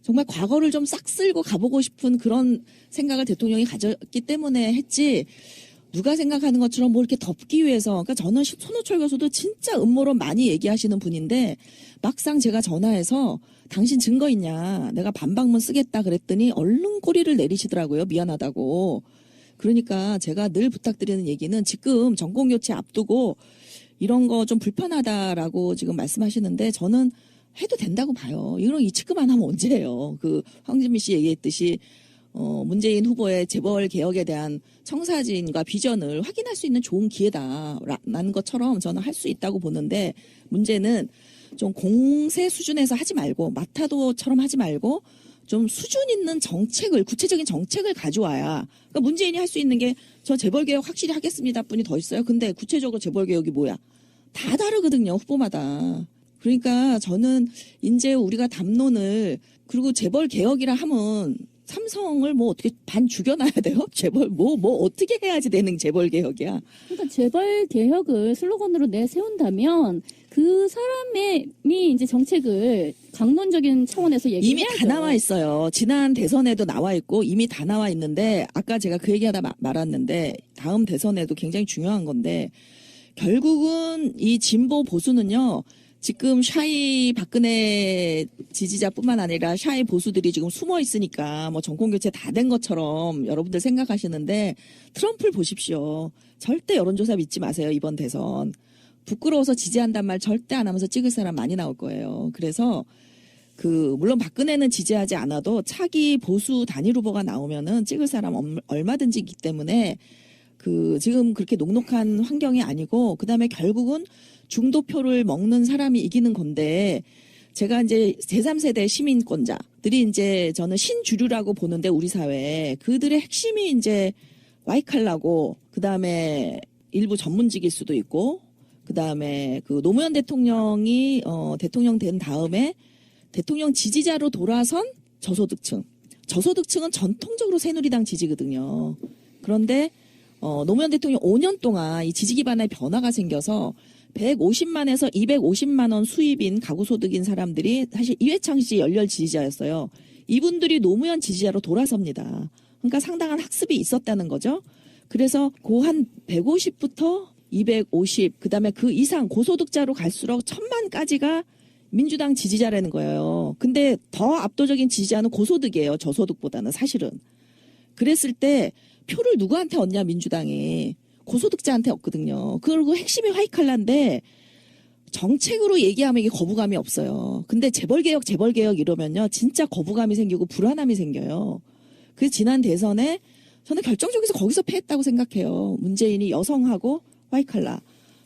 B: 정말 과거를 좀 싹 쓸고 가보고 싶은 그런 생각을 대통령이 가졌기 때문에 했지 누가 생각하는 것처럼 뭐 이렇게 덮기 위해서 그러니까 저는 손호철 교수도 진짜 음모론 많이 얘기하시는 분인데 막상 제가 전화해서 당신 증거 있냐 내가 반박문 쓰겠다 그랬더니 얼른 꼬리를 내리시더라고요. 미안하다고. 그러니까 제가 늘 부탁드리는 얘기는 지금 정권교체 앞두고 이런 거 좀 불편하다라고 지금 말씀하시는데 저는 해도 된다고 봐요. 이런 이 측근만 하면 언제 해요. 그 황진미 씨 얘기했듯이 문재인 후보의 재벌 개혁에 대한 청사진과 비전을 확인할 수 있는 좋은 기회다라는 것처럼 저는 할 수 있다고 보는데 문제는 좀 공세 수준에서 하지 말고 마타도처럼 하지 말고 좀 수준 있는 정책을 구체적인 정책을 가져와야 그러니까 문재인이 할 수 있는 게 저 재벌개혁 확실히 하겠습니다 뿐이 더 있어요. 근데 구체적으로 재벌개혁이 뭐야? 다 다르거든요. 후보마다. 그러니까 저는 이제 우리가 담론을 그리고 재벌개혁이라 하면 삼성을 뭐 어떻게 반 죽여놔야 돼요? 재벌 뭐 어떻게 해야지 되는 재벌개혁이야?
F: 그러니까 재벌개혁을 슬로건으로 내세운다면 그 사람이 이제 정책을 강론적인 차원에서 얘기해야죠.
B: 이미 다 나와 있어요. 지난 대선에도 나와 있고 이미 다 나와 있는데 아까 제가 그 얘기하다 말았는데 다음 대선에도 굉장히 중요한 건데 결국은 이 진보 보수는요. 지금 샤이 박근혜 지지자뿐만 아니라 샤이 보수들이 지금 숨어 있으니까 뭐 정권 교체 다 된 것처럼 여러분들 생각하시는데 트럼프를 보십시오. 절대 여론조사 믿지 마세요. 이번 대선. 부끄러워서 지지한단 말 절대 안 하면서 찍을 사람 많이 나올 거예요. 그래서 물론 박근혜는 지지하지 않아도 차기 보수 단일 후보가 나오면은 찍을 사람 얼마든지 있기 때문에 지금 그렇게 녹록한 환경이 아니고 그다음에 결국은 중도표를 먹는 사람이 이기는 건데 제가 이제 제3세대 시민권자들이 이제 저는 신주류라고 보는데 우리 사회에 그들의 핵심이 이제 와이칼라고 그다음에 일부 전문직일 수도 있고 그다음에 노무현 대통령이 대통령 된 다음에 대통령 지지자로 돌아선 저소득층은 전통적으로 새누리당 지지거든요. 그런데 노무현 대통령 5년 동안 이 지지 기반의 변화가 생겨서 150만에서 250만 원 수입인 가구 소득인 사람들이 사실 이회창 씨 열렬 지지자였어요. 이분들이 노무현 지지자로 돌아섭니다. 그러니까 상당한 학습이 있었다는 거죠. 그래서 한 150부터 250 그다음에 그 이상 고소득자로 갈수록 1000만까지가 민주당 지지자라는 거예요. 근데 더 압도적인 지지자는 고소득이에요. 저소득보다는 사실은. 그랬을 때 표를 누구한테 얻냐 민주당이. 고소득자한테 얻거든요. 그리고 핵심이 화이칼라인데 정책으로 얘기하면 이게 거부감이 없어요. 근데 재벌개혁 이러면요. 진짜 거부감이 생기고 불안함이 생겨요. 그래서 지난 대선에 저는 결정적에서 거기서 패했다고 생각해요. 문재인이 여성하고 화이칼라.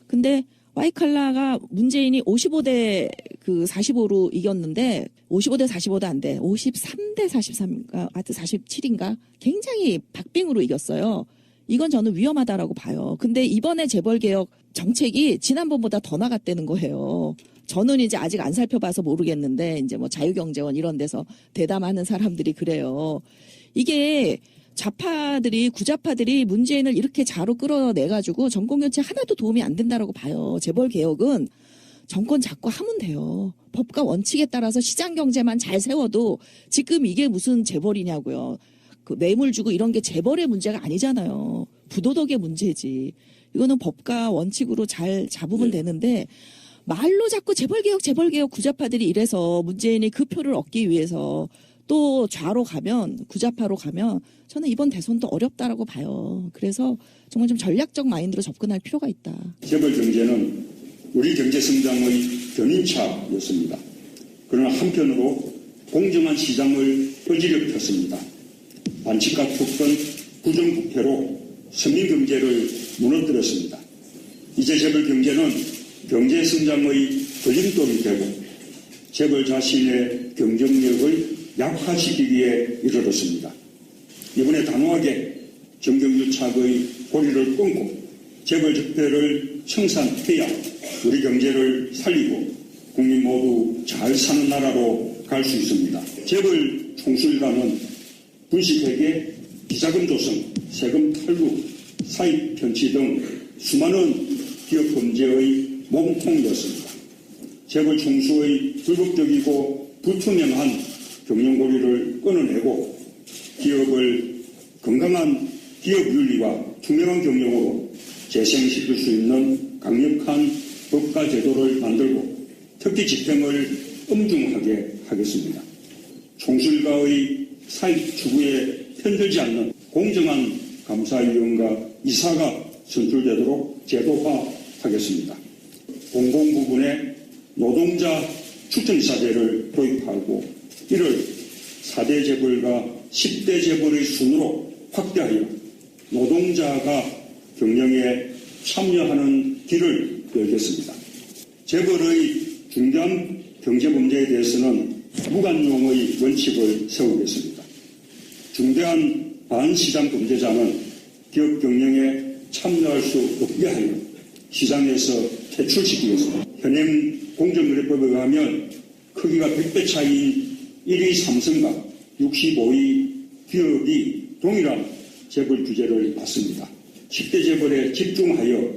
B: 근데 화이칼라가 문재인이 55대 45로 이겼는데 55대 45도 안 돼. 53대 43인가 하여튼 47인가 굉장히 박빙으로 이겼어요. 이건 저는 위험하다라고 봐요. 근데 이번에 재벌개혁 정책이 지난번보다 더 나갔다는 거예요. 저는 이제 아직 안 살펴봐서 모르겠는데 이제 뭐 자유경제원 이런 데서 대담하는 사람들이 그래요. 이게 구좌파들이 문재인을 이렇게 자로 끌어내가지고 정권교체 하나도 도움이 안 된다라고 봐요. 재벌개혁은 정권 잡고 하면 돼요. 법과 원칙에 따라서 시장경제만 잘 세워도 지금 이게 무슨 재벌이냐고요. 뇌물 주고 이런 게 재벌의 문제가 아니잖아요. 부도덕의 문제지. 이거는 법과 원칙으로 잘 잡으면 되는데 말로 자꾸 재벌개혁 구좌파들이 이래서 문재인이 그 표를 얻기 위해서 또 좌로 가면 구좌파로 가면 저는 이번 대선도 어렵다라고 봐요. 그래서 정말 좀 전략적 마인드로 접근할 필요가 있다.
I: 재벌 경제는 우리 경제 성장의 견인차였습니다. 그러나 한편으로 공정한 시장을 어지럽혔습니다. 반칙과 특권, 부정부패로 서민 경제를 무너뜨렸습니다. 이제 재벌 경제는 경제 성장의 걸림돌이 되고 재벌 자신의 경쟁력을 약화시키기에 이르렀습니다. 이번에 단호하게 정경유착의 고리를 끊고 재벌 적폐를 청산해야 우리 경제를 살리고 국민 모두 잘 사는 나라로 갈 수 있습니다. 재벌 총수일가는 분식회계, 비자금 조성, 세금 탈루, 사익 편취 등 수많은 기업 범죄의 몸통이었습니다. 재벌 총수의 불법적이고 불투명한 경영고리를 끊어내고 기업을 건강한 기업 윤리와 투명한 경영으로 재생시킬 수 있는 강력한 법과 제도를 만들고 특히 집행을 엄중하게 하겠습니다. 총수일가의 사익 추구에 편들지 않는 공정한 감사위원과 이사가 선출되도록 제도화하겠습니다. 공공부문에 노동자 추천이사제를 도입하고 이를 4대 재벌과 10대 재벌의 순으로 확대하여 노동자가 경영에 참여하는 길을 열겠습니다. 재벌의 중대한 경제범죄에 대해서는 무관용의 원칙을 세우겠습니다. 중대한 반시장 범죄자는 기업 경영에 참여할 수 없게 하여 시장에서 퇴출시키겠습니다. 현행 공정거래법에 의하면 크기가 100배 차이인 1위 삼성과 65위 기업이 동일한 재벌 규제를 받습니다. 10대 재벌에 집중하여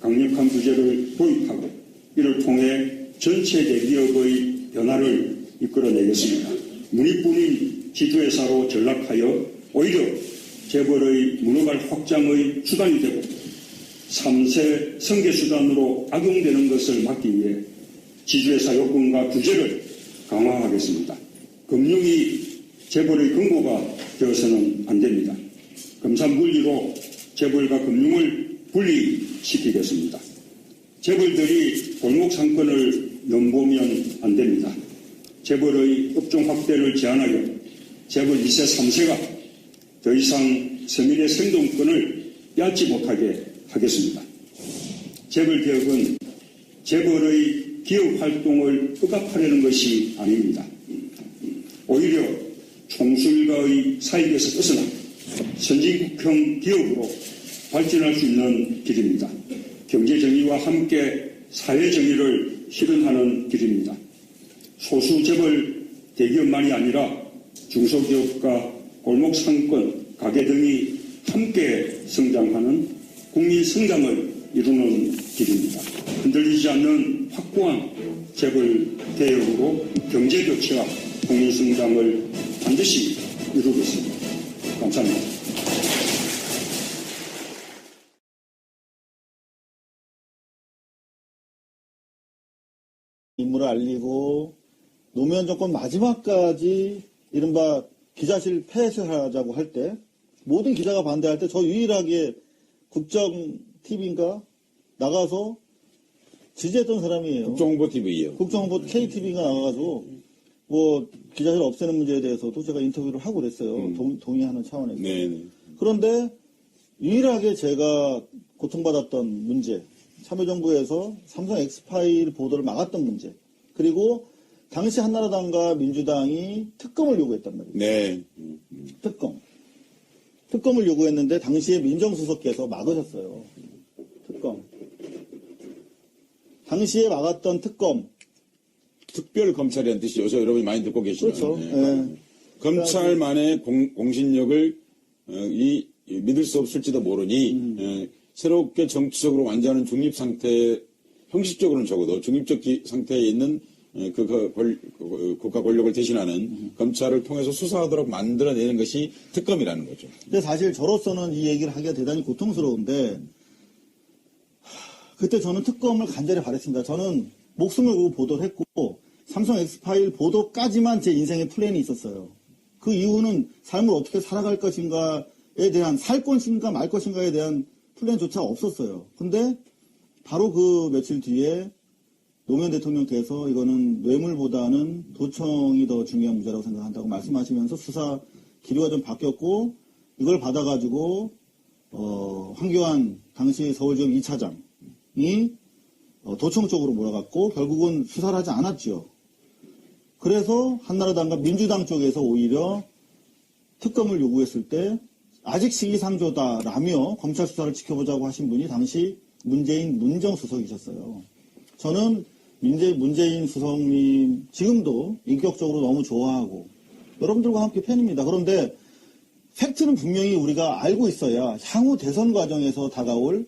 I: 강력한 규제를 도입하고 이를 통해 전체 대기업의 변화를 이끌어내겠습니다. 문익분인 지주회사로 전락하여 오히려 재벌의 문어발 확장의 수단이 되고 3세 승계수단으로 악용되는 것을 막기 위해 지주회사 요건과 규제를 강화하겠습니다. 금융이 재벌의 근거가 되어서는 안 됩니다. 검사물리로 재벌과 금융을 분리시키겠습니다. 재벌들이 골목 상권을 넘보면 안 됩니다. 재벌의 업종 확대를 제한하여 재벌 2세, 3세가 더 이상 서민의 생존권을 얕지 못하게 하겠습니다. 재벌 개혁은 재벌의 기업 활동을 억압하려는 것이 아닙니다. 오히려 총수일가의 사익에서 벗어나 선진국형 기업으로 발전할 수 있는 길입니다. 경제정의와 함께 사회정의를 실현하는 길입니다. 소수 재벌 대기업만이 아니라 중소기업과 골목상권, 가게 등이 함께 성장하는 국민 성장을 이루는 길입니다. 흔들리지 않는 확고한 재벌 개혁으로 경제 교체와 국민 성장을 반드시 이루겠습니다. 감사합니다.
E: 임무를 알리고 노무현 정권 마지막까지 이른바 기자실 폐쇄하자고 할 때 모든 기자가 반대할 때 저 유일하게 국정 TV인가 나가서 지지했던 사람이에요.
D: 국정홍보TV요.
E: 국정홍보 KTV가 나가가지고 뭐 기자실 없애는 문제에 대해서도 제가 인터뷰를 하고 그랬어요. 동의하는 차원에서.
D: 네.
E: 그런데 유일하게 제가 고통받았던 문제, 참여정부에서 삼성 엑스파일 보도를 막았던 문제, 그리고 당시 한나라당과 민주당이 특검을 요구했단 말이에요.
D: 네.
E: 특검을 요구했는데 당시에 민정수석께서 막으셨어요. 특검. 당시에 막았던 특검.
D: 특별검찰이라는 뜻이 요새 여러분이 많이 듣고 계시죠.
E: 그렇죠.
D: 네.
E: 네.
D: 검찰만의 공신력을 믿을 수 없을지도 모르니 새롭게 정치적으로 완전한 중립 상태, 형식적으로는 적어도 중립적 상태에 있는 국가 권력을 대신하는 검찰을 통해서 수사하도록 만들어내는 것이 특검이라는 거죠.
E: 근데 사실 저로서는 이 얘기를 하기가 대단히 고통스러운데 그때 저는 특검을 간절히 바랬습니다. 저는 목숨을 걸고 보도를 했고 삼성 엑스파일 보도까지만 제 인생의 플랜이 있었어요. 그 이후는 삶을 어떻게 살아갈 것인가에 대한 살 것인가 말 것인가에 대한 플랜조차 없었어요. 근데 바로 그 며칠 뒤에 노무현 대통령께서 이거는 뇌물보다는 도청이 더 중요한 문제라고 생각한다고 말씀하시면서 수사 기류가 좀 바뀌었고 이걸 받아가지고 황교안 당시 서울지검 2차장이 도청 쪽으로 몰아갔고 결국은 수사를 하지 않았죠. 그래서 한나라당과 민주당 쪽에서 오히려 특검을 요구했을 때 아직 시기상조다라며 검찰 수사를 지켜보자고 하신 분이 당시 문재인 문정수석이셨어요. 저는 문재인 수석님 지금도 인격적으로 너무 좋아하고 여러분들과 함께 팬입니다. 그런데 팩트는 분명히 우리가 알고 있어야 향후 대선 과정에서 다가올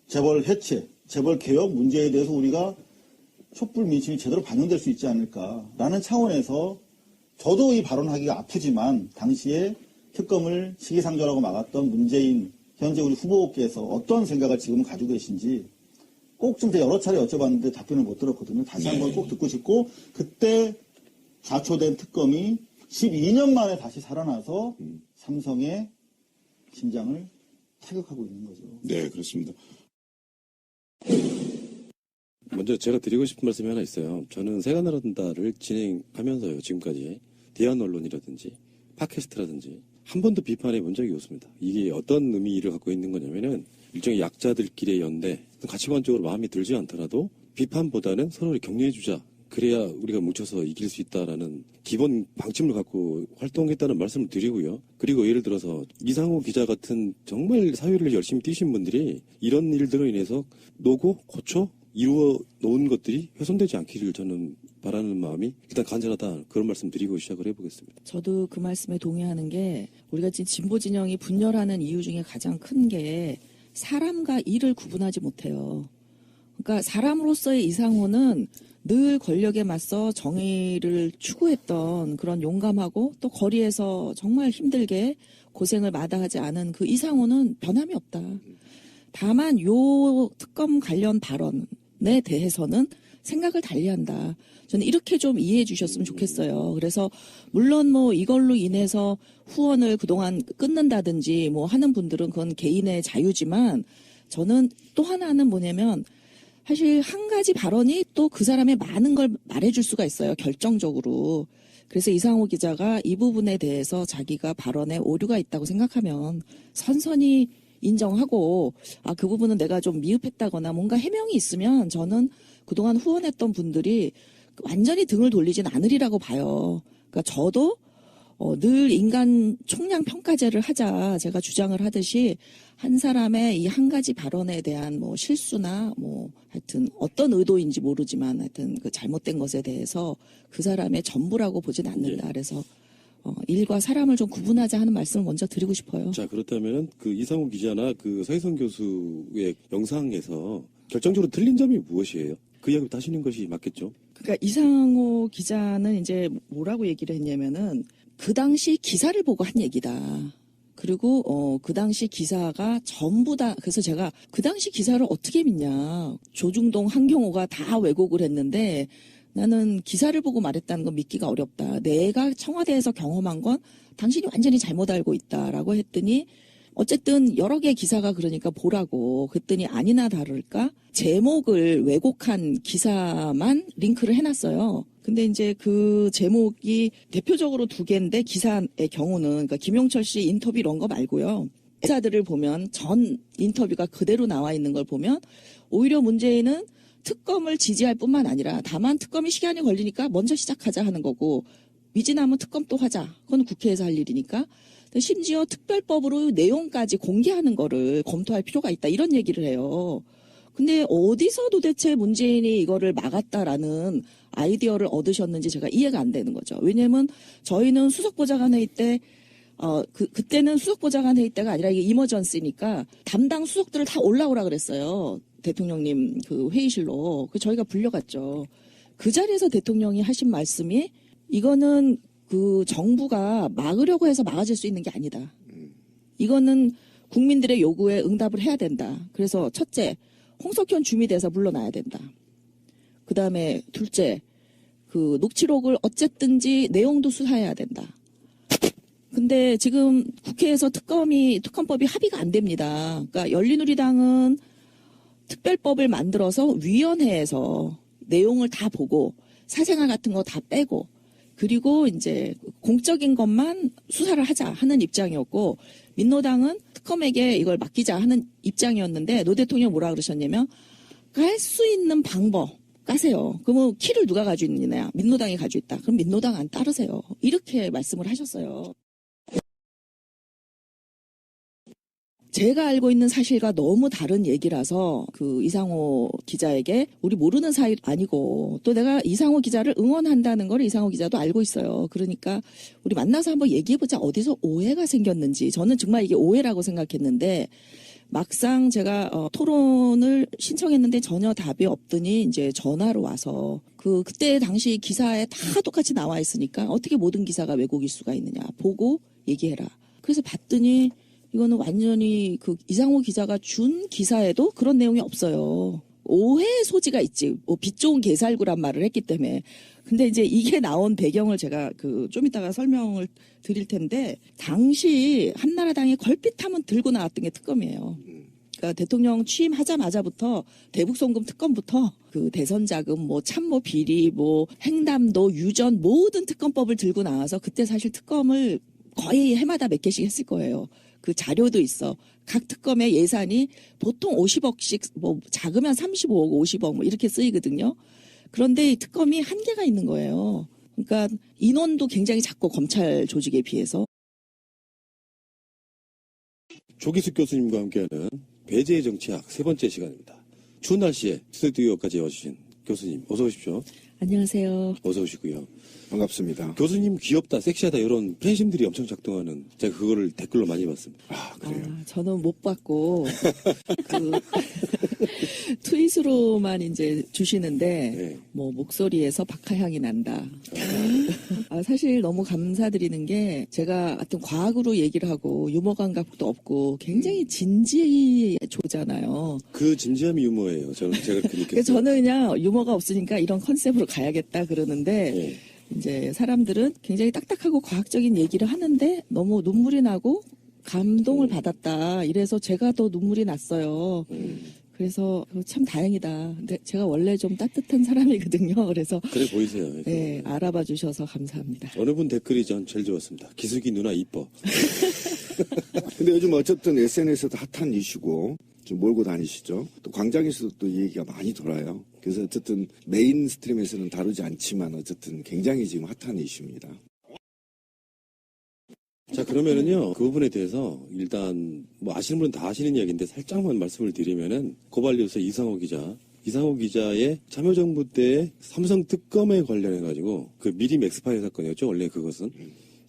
E: 재벌 해체, 재벌 개혁 문제에 대해서 우리가 촛불 민심이 제대로 반영될 수 있지 않을까라는 차원에서 저도 이 발언하기가 아프지만 당시에 특검을 시기상조라고 막았던 문재인 현재 우리 후보께서 어떤 생각을 지금 가지고 계신지 꼭 좀 여러 차례 여쭤봤는데 답변을 못 들었거든요. 다시 한번 꼭 듣고 싶고 그때 자초된 특검이 12년 만에 다시 살아나서 삼성의 심장을 타격하고 있는 거죠.
D: 네, 그렇습니다.
A: 먼저 제가 드리고 싶은 말씀이 하나 있어요. 저는 새가 날아든다를 진행하면서요, 지금까지 대한 언론이라든지 팟캐스트라든지 한 번도 비판해 본 적이 없습니다. 이게 어떤 의미를 갖고 있는 거냐면은 일종의 약자들끼리의 연대, 가치관적으로 마음에 들지 않더라도 비판보다는 서로 격려해주자. 그래야 우리가 뭉쳐서 이길 수 있다라는 기본 방침을 갖고 활동했다는 말씀을 드리고요. 그리고 예를 들어서 이상호 기자 같은 정말 사회를 열심히 뛰신 분들이 이런 일들로 인해서 노고, 고쳐, 이루어 놓은 것들이 훼손되지 않기를 저는 바라는 마음이 일단 간절하다. 그런 말씀 드리고 시작을 해보겠습니다.
B: 저도 그 말씀에 동의하는 게 우리가 지금 진보 진영이 분열하는 이유 중에 가장 큰 게 사람과 일을 구분하지 못해요. 그러니까 사람으로서의 이상호는 늘 권력에 맞서 정의를 추구했던 그런 용감하고 또 거리에서 정말 힘들게 고생을 마다하지 않은 그 이상호는 변함이 없다. 다만 요 특검 관련 발언에 대해서는 생각을 달리한다. 저는 이렇게 좀 이해해 주셨으면 좋겠어요. 그래서 물론 뭐 이걸로 인해서 후원을 그동안 끊는다든지 뭐 하는 분들은 그건 개인의 자유지만 저는 또 하나는 뭐냐면 사실 한 가지 발언이 또 그 사람의 많은 걸 말해줄 수가 있어요. 결정적으로. 그래서 이상호 기자가 이 부분에 대해서 자기가 발언에 오류가 있다고 생각하면 선선히 인정하고 그 부분은 내가 좀 미흡했다거나 뭔가 해명이 있으면 저는 그동안 후원했던 분들이 완전히 등을 돌리진 않으리라고 봐요. 그러니까 저도 늘 인간 총량 평가제를 하자 제가 주장을 하듯이 한 사람의 이 한 가지 발언에 대한 뭐 실수나 뭐 하여튼 어떤 의도인지 모르지만 하여튼 그 잘못된 것에 대해서 그 사람의 전부라고 보진 않는다. 그래서 일과 사람을 좀 구분하자 하는 말씀을 먼저 드리고 싶어요.
A: 자, 그렇다면은 그 이상호 기자나 그 서희선 교수의 영상에서 결정적으로 틀린 점이 무엇이에요? 그 이야기부터 하시는 것이 맞겠죠?
B: 그러니까 이상호 기자는 이제 뭐라고 얘기를 했냐면은 그 당시 기사를 보고 한 얘기다. 그리고 그 당시 기사가 전부 다 그래서 제가 그 당시 기사를 어떻게 믿냐. 조중동 한경호가 다 왜곡을 했는데 나는 기사를 보고 말했다는 건 믿기가 어렵다. 내가 청와대에서 경험한 건 당신이 완전히 잘못 알고 있다라고 했더니 어쨌든 여러 개의 기사가 그러니까 보라고 그랬더니 아니나 다를까 제목을 왜곡한 기사만 링크를 해놨어요. 근데 이제 그 제목이 대표적으로 두 개인데 기사의 경우는 그러니까 김용철 씨 인터뷰 이런 거 말고요. 기사들을 보면 전 인터뷰가 그대로 나와 있는 걸 보면 오히려 문재인은 특검을 지지할 뿐만 아니라 다만 특검이 시간이 걸리니까 먼저 시작하자 하는 거고 미진하면 특검 또 하자. 그건 국회에서 할 일이니까. 심지어 특별법으로 내용까지 공개하는 거를 검토할 필요가 있다. 이런 얘기를 해요. 근데 어디서 도대체 문재인이 이거를 막았다라는 아이디어를 얻으셨는지 제가 이해가 안 되는 거죠. 왜냐하면 저희는 수석보좌관 회의 때 그때는 수석보좌관 회의 때가 아니라 이게 이머전시니까 담당 수석들을 다 올라오라 그랬어요. 대통령님 그 회의실로. 저희가 불려갔죠. 그 자리에서 대통령이 하신 말씀이 이거는 그 정부가 막으려고 해서 막아질 수 있는 게 아니다. 이거는 국민들의 요구에 응답을 해야 된다. 그래서 첫째, 홍석현 주미대사 물러나야 된다. 그 다음에 둘째, 그 녹취록을 어쨌든지 내용도 수사해야 된다. 근데 지금 국회에서 특검법이 합의가 안 됩니다. 그러니까 열린우리당은 특별법을 만들어서 위원회에서 내용을 다 보고 사생활 같은 거 다 빼고 그리고 이제 공적인 것만 수사를 하자 하는 입장이었고 민노당은 특검에게 이걸 맡기자 하는 입장이었는데 노 대통령이 뭐라 그러셨냐면 깔 수 있는 방법 까세요. 그러면 키를 누가 가지고 있느냐. 민노당이 가지고 있다. 그럼 민노당 안 따르세요. 이렇게 말씀을 하셨어요. 제가 알고 있는 사실과 너무 다른 얘기라서 그 이상호 기자에게 우리 모르는 사이 아니고 또 내가 이상호 기자를 응원한다는 걸 이상호 기자도 알고 있어요. 그러니까 우리 만나서 한번 얘기해보자. 어디서 오해가 생겼는지. 저는 정말 이게 오해라고 생각했는데 막상 제가 토론을 신청했는데 전혀 답이 없더니 이제 전화로 와서 그때 당시 기사에 다 똑같이 나와 있으니까 어떻게 모든 기사가 왜곡일 수가 있느냐. 보고 얘기해라. 그래서 봤더니 이거는 완전히 그 이상호 기자가 준 기사에도 그런 내용이 없어요. 오해의 소지가 있지. 빛 좋은 개살구란 말을 했기 때문에. 근데 이제 이게 나온 배경을 제가 좀 이따가 설명을 드릴 텐데 당시 한나라당이 걸핏하면 들고 나왔던 게 특검이에요. 그러니까 대통령 취임하자마자부터 대북송금 특검부터 그 대선 자금, 뭐 참모 비리, 뭐 횡담도, 유전 모든 특검법을 들고 나와서 그때 사실 특검을 거의 해마다 몇 개씩 했을 거예요. 그 자료도 있어. 각 특검의 예산이 보통 50억씩 뭐 작으면 35억, 50억 뭐 이렇게 쓰이거든요. 그런데 이 특검이 한계가 있는 거예요. 그러니까 인원도 굉장히 작고 검찰 조직에 비해서.
A: 조기숙 교수님과 함께하는 배제의 정치학 세 번째 시간입니다. 추운 날씨에 스튜디오까지 와주신 교수님 어서 오십시오.
B: 안녕하세요.
A: 어서 오시고요.
C: 반갑습니다.
A: 교수님 귀엽다, 섹시하다 이런 팬심들이 엄청 작동하는 제가 그거를 댓글로 많이 봤습니다.
C: 아, 그래요?
B: 저는 못 받고 그 트윗으로만 이제 주시는데
A: 네.
B: 뭐 목소리에서 박하향이 난다. 사실 너무 감사드리는 게 제가 하여튼 과학으로 얘기를 하고 유머 감각도 없고 굉장히 진지조잖아요.
A: 그 진지함이 유머예요. 제가 그렇게
B: 그래서
A: 느꼈어요.
B: 저는 그냥 유머가 없으니까 이런 컨셉으로 가야겠다 그러는데
A: 네.
B: 이제 사람들은 굉장히 딱딱하고 과학적인 얘기를 하는데 너무 눈물이 나고 감동을 받았다. 이래서 제가 더 눈물이 났어요. 그래서 참 다행이다. 근데 제가 원래 좀 따뜻한 사람이거든요. 그래서
A: 그래 보이세요.
B: 네, 알아봐 주셔서 감사합니다.
A: 어느 분 댓글이 전 제일 좋았습니다. 기숙이 누나 이뻐.
C: 근데 요즘 어쨌든 SNS에서도 핫한 이슈고 좀 몰고 다니시죠. 또 광장에서도 또 이 얘기가 많이 돌아요. 그래서 어쨌든 메인 스트림에서는 다루지 않지만 어쨌든 굉장히 지금 핫한 이슈입니다.
A: 자, 그러면은요, 그 부분에 대해서 일단 뭐 아시는 분은 다 아시는 이야기인데 살짝만 말씀을 드리면은 고발뉴스 이상호 기자의 참여정부 때 삼성 특검에 관련해가지고 그 미림 엑스파일 사건이었죠. 원래 그것은.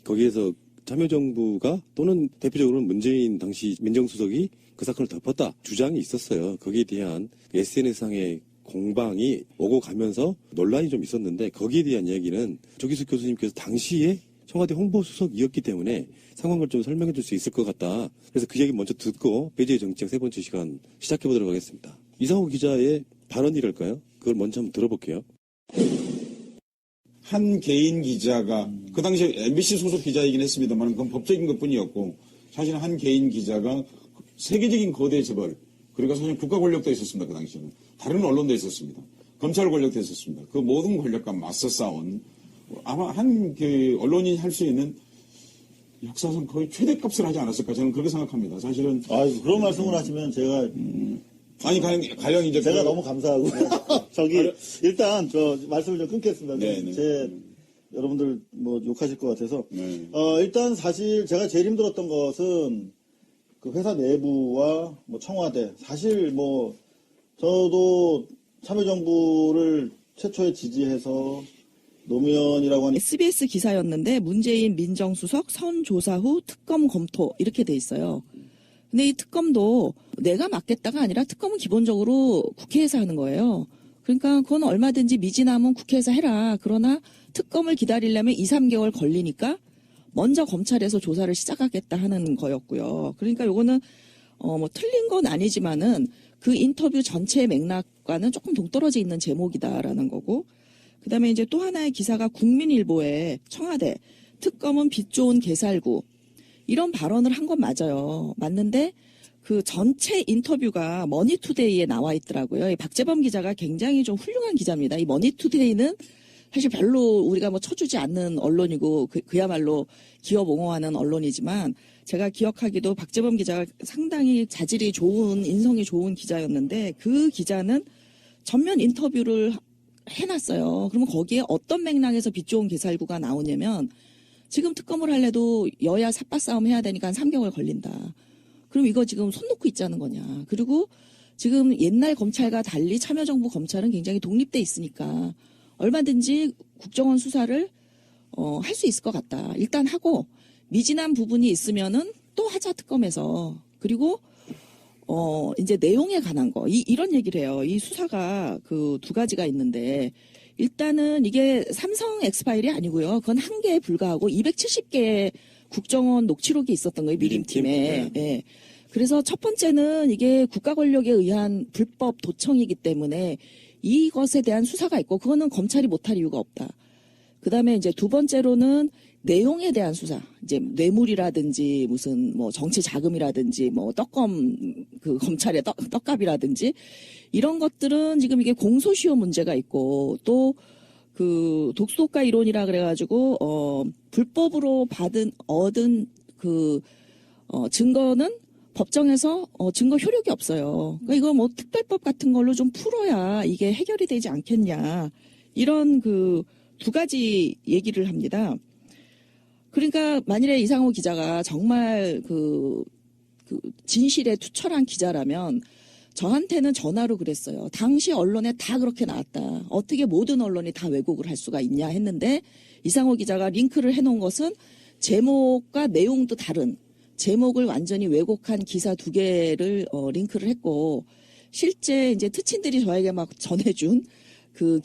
A: 거기에서 참여정부가 또는 대표적으로는 문재인 당시 민정수석이 그 사건을 덮었다 주장이 있었어요. 거기에 대한 SNS상의 공방이 오고 가면서 논란이 좀 있었는데 거기에 대한 이야기는 조기숙 교수님께서 당시에 청와대 홍보수석이었기 때문에 상황을 좀 설명해 줄 수 있을 것 같다. 그래서 그 얘기 먼저 듣고 배제의 정책 세 번째 시간 시작해 보도록 하겠습니다. 이상호 기자의 발언이랄까요? 그걸 먼저 한번 들어볼게요.
D: 한 개인 기자가 그 당시에 MBC 소속 기자이긴 했습니다만 그건 법적인 것뿐이었고 사실 한 개인 기자가 세계적인 거대 재벌 그리고 사실 국가 권력도 있었습니다. 그 당시에는 다른 언론도 있었습니다. 검찰 권력도 있었습니다. 그 모든 권력과 맞서 싸운 아마 한 그 언론인이 할 수 있는 역사상 거의 최대값을 하지 않았을까 저는 그렇게 생각합니다. 사실은
E: 그런 말씀을 하시면 제가
D: 아니 가령 이제
E: 제가 너무 감사하고 일단 저 말씀을 좀 끊겠습니다.
D: 네네.
E: 여러분들 뭐 욕하실 것 같아서
D: 네.
E: 일단 사실 제가 제일 힘들었던 것은 그 회사 내부와 뭐 청와대 사실 뭐 저도 참여정부를 최초에 지지해서 노무현이라고 하는
B: SBS 기사였는데 문재인 민정수석 선 조사 후 특검 검토 이렇게 돼 있어요. 근데 이 특검도 내가 맡겠다가 아니라 특검은 기본적으로 국회에서 하는 거예요. 그러니까 그건 얼마든지 미진하면 국회에서 해라. 그러나 특검을 기다리려면 2, 3개월 걸리니까 먼저 검찰에서 조사를 시작하겠다 하는 거였고요. 그러니까 요거는 뭐 틀린 건 아니지만은 그 인터뷰 전체의 맥락과는 조금 동떨어져 있는 제목이다라는 거고, 그다음에 이제 또 하나의 기사가 국민일보에 청와대 특검은 빛 좋은 개살구 이런 발언을 한 건 맞아요. 맞는데 그 전체 인터뷰가 머니투데이에 나와 있더라고요. 이 박재범 기자가 굉장히 좀 훌륭한 기자입니다. 이 머니투데이는 사실 별로 우리가 뭐 쳐주지 않는 언론이고 그야말로 기업 옹호하는 언론이지만 제가 기억하기도 박재범 기자가 상당히 자질이 좋은 인성이 좋은 기자였는데 그 기자는 전면 인터뷰를 해놨어요. 그러면 거기에 어떤 맥락에서 빛 좋은 개살구가 나오냐면 지금 특검을 할래도 여야 삿바 싸움 해야 되니까 한 3개월 걸린다. 그럼 이거 지금 손 놓고 있자는 거냐. 그리고 지금 옛날 검찰과 달리 참여정부 검찰은 굉장히 독립돼 있으니까 얼마든지 국정원 수사를 할 수 있을 것 같다. 일단 하고 미진한 부분이 있으면은 또 하자 특검에서. 그리고 이제 내용에 관한 거 이런 얘기를 해요. 이 수사가 그 두 가지가 있는데 일단은 이게 삼성 엑스파일이 아니고요. 그건 한 개에 불과하고 270개의 국정원 녹취록이 있었던 거예요. 미림팀에. 네. 그래서 첫 번째는 이게 국가 권력에 의한 불법 도청이기 때문에 이것에 대한 수사가 있고 그거는 검찰이 못할 이유가 없다. 그다음에 이제 두 번째로는 내용에 대한 수사, 이제 뇌물이라든지 무슨 뭐 정치 자금이라든지 뭐 떡검 그 검찰의 떡값이라든지 이런 것들은 지금 이게 공소시효 문제가 있고 또 그 독소독가 이론이라 그래가지고 불법으로 얻은 그 증거는 법정에서 증거 효력이 없어요. 그러니까 이거 뭐 특별법 같은 걸로 좀 풀어야 이게 해결이 되지 않겠냐. 이런 그 두 가지 얘기를 합니다. 그러니까 만일에 이상호 기자가 정말 그 진실에 투철한 기자라면 저한테는 전화로 그랬어요. 당시 언론에 다 그렇게 나왔다. 어떻게 모든 언론이 다 왜곡을 할 수가 있냐 했는데 이상호 기자가 링크를 해놓은 것은 제목과 내용도 다른 제목을 완전히 왜곡한 기사 2개를 링크를 했고 실제 이제 특친들이 저에게 막 전해준 그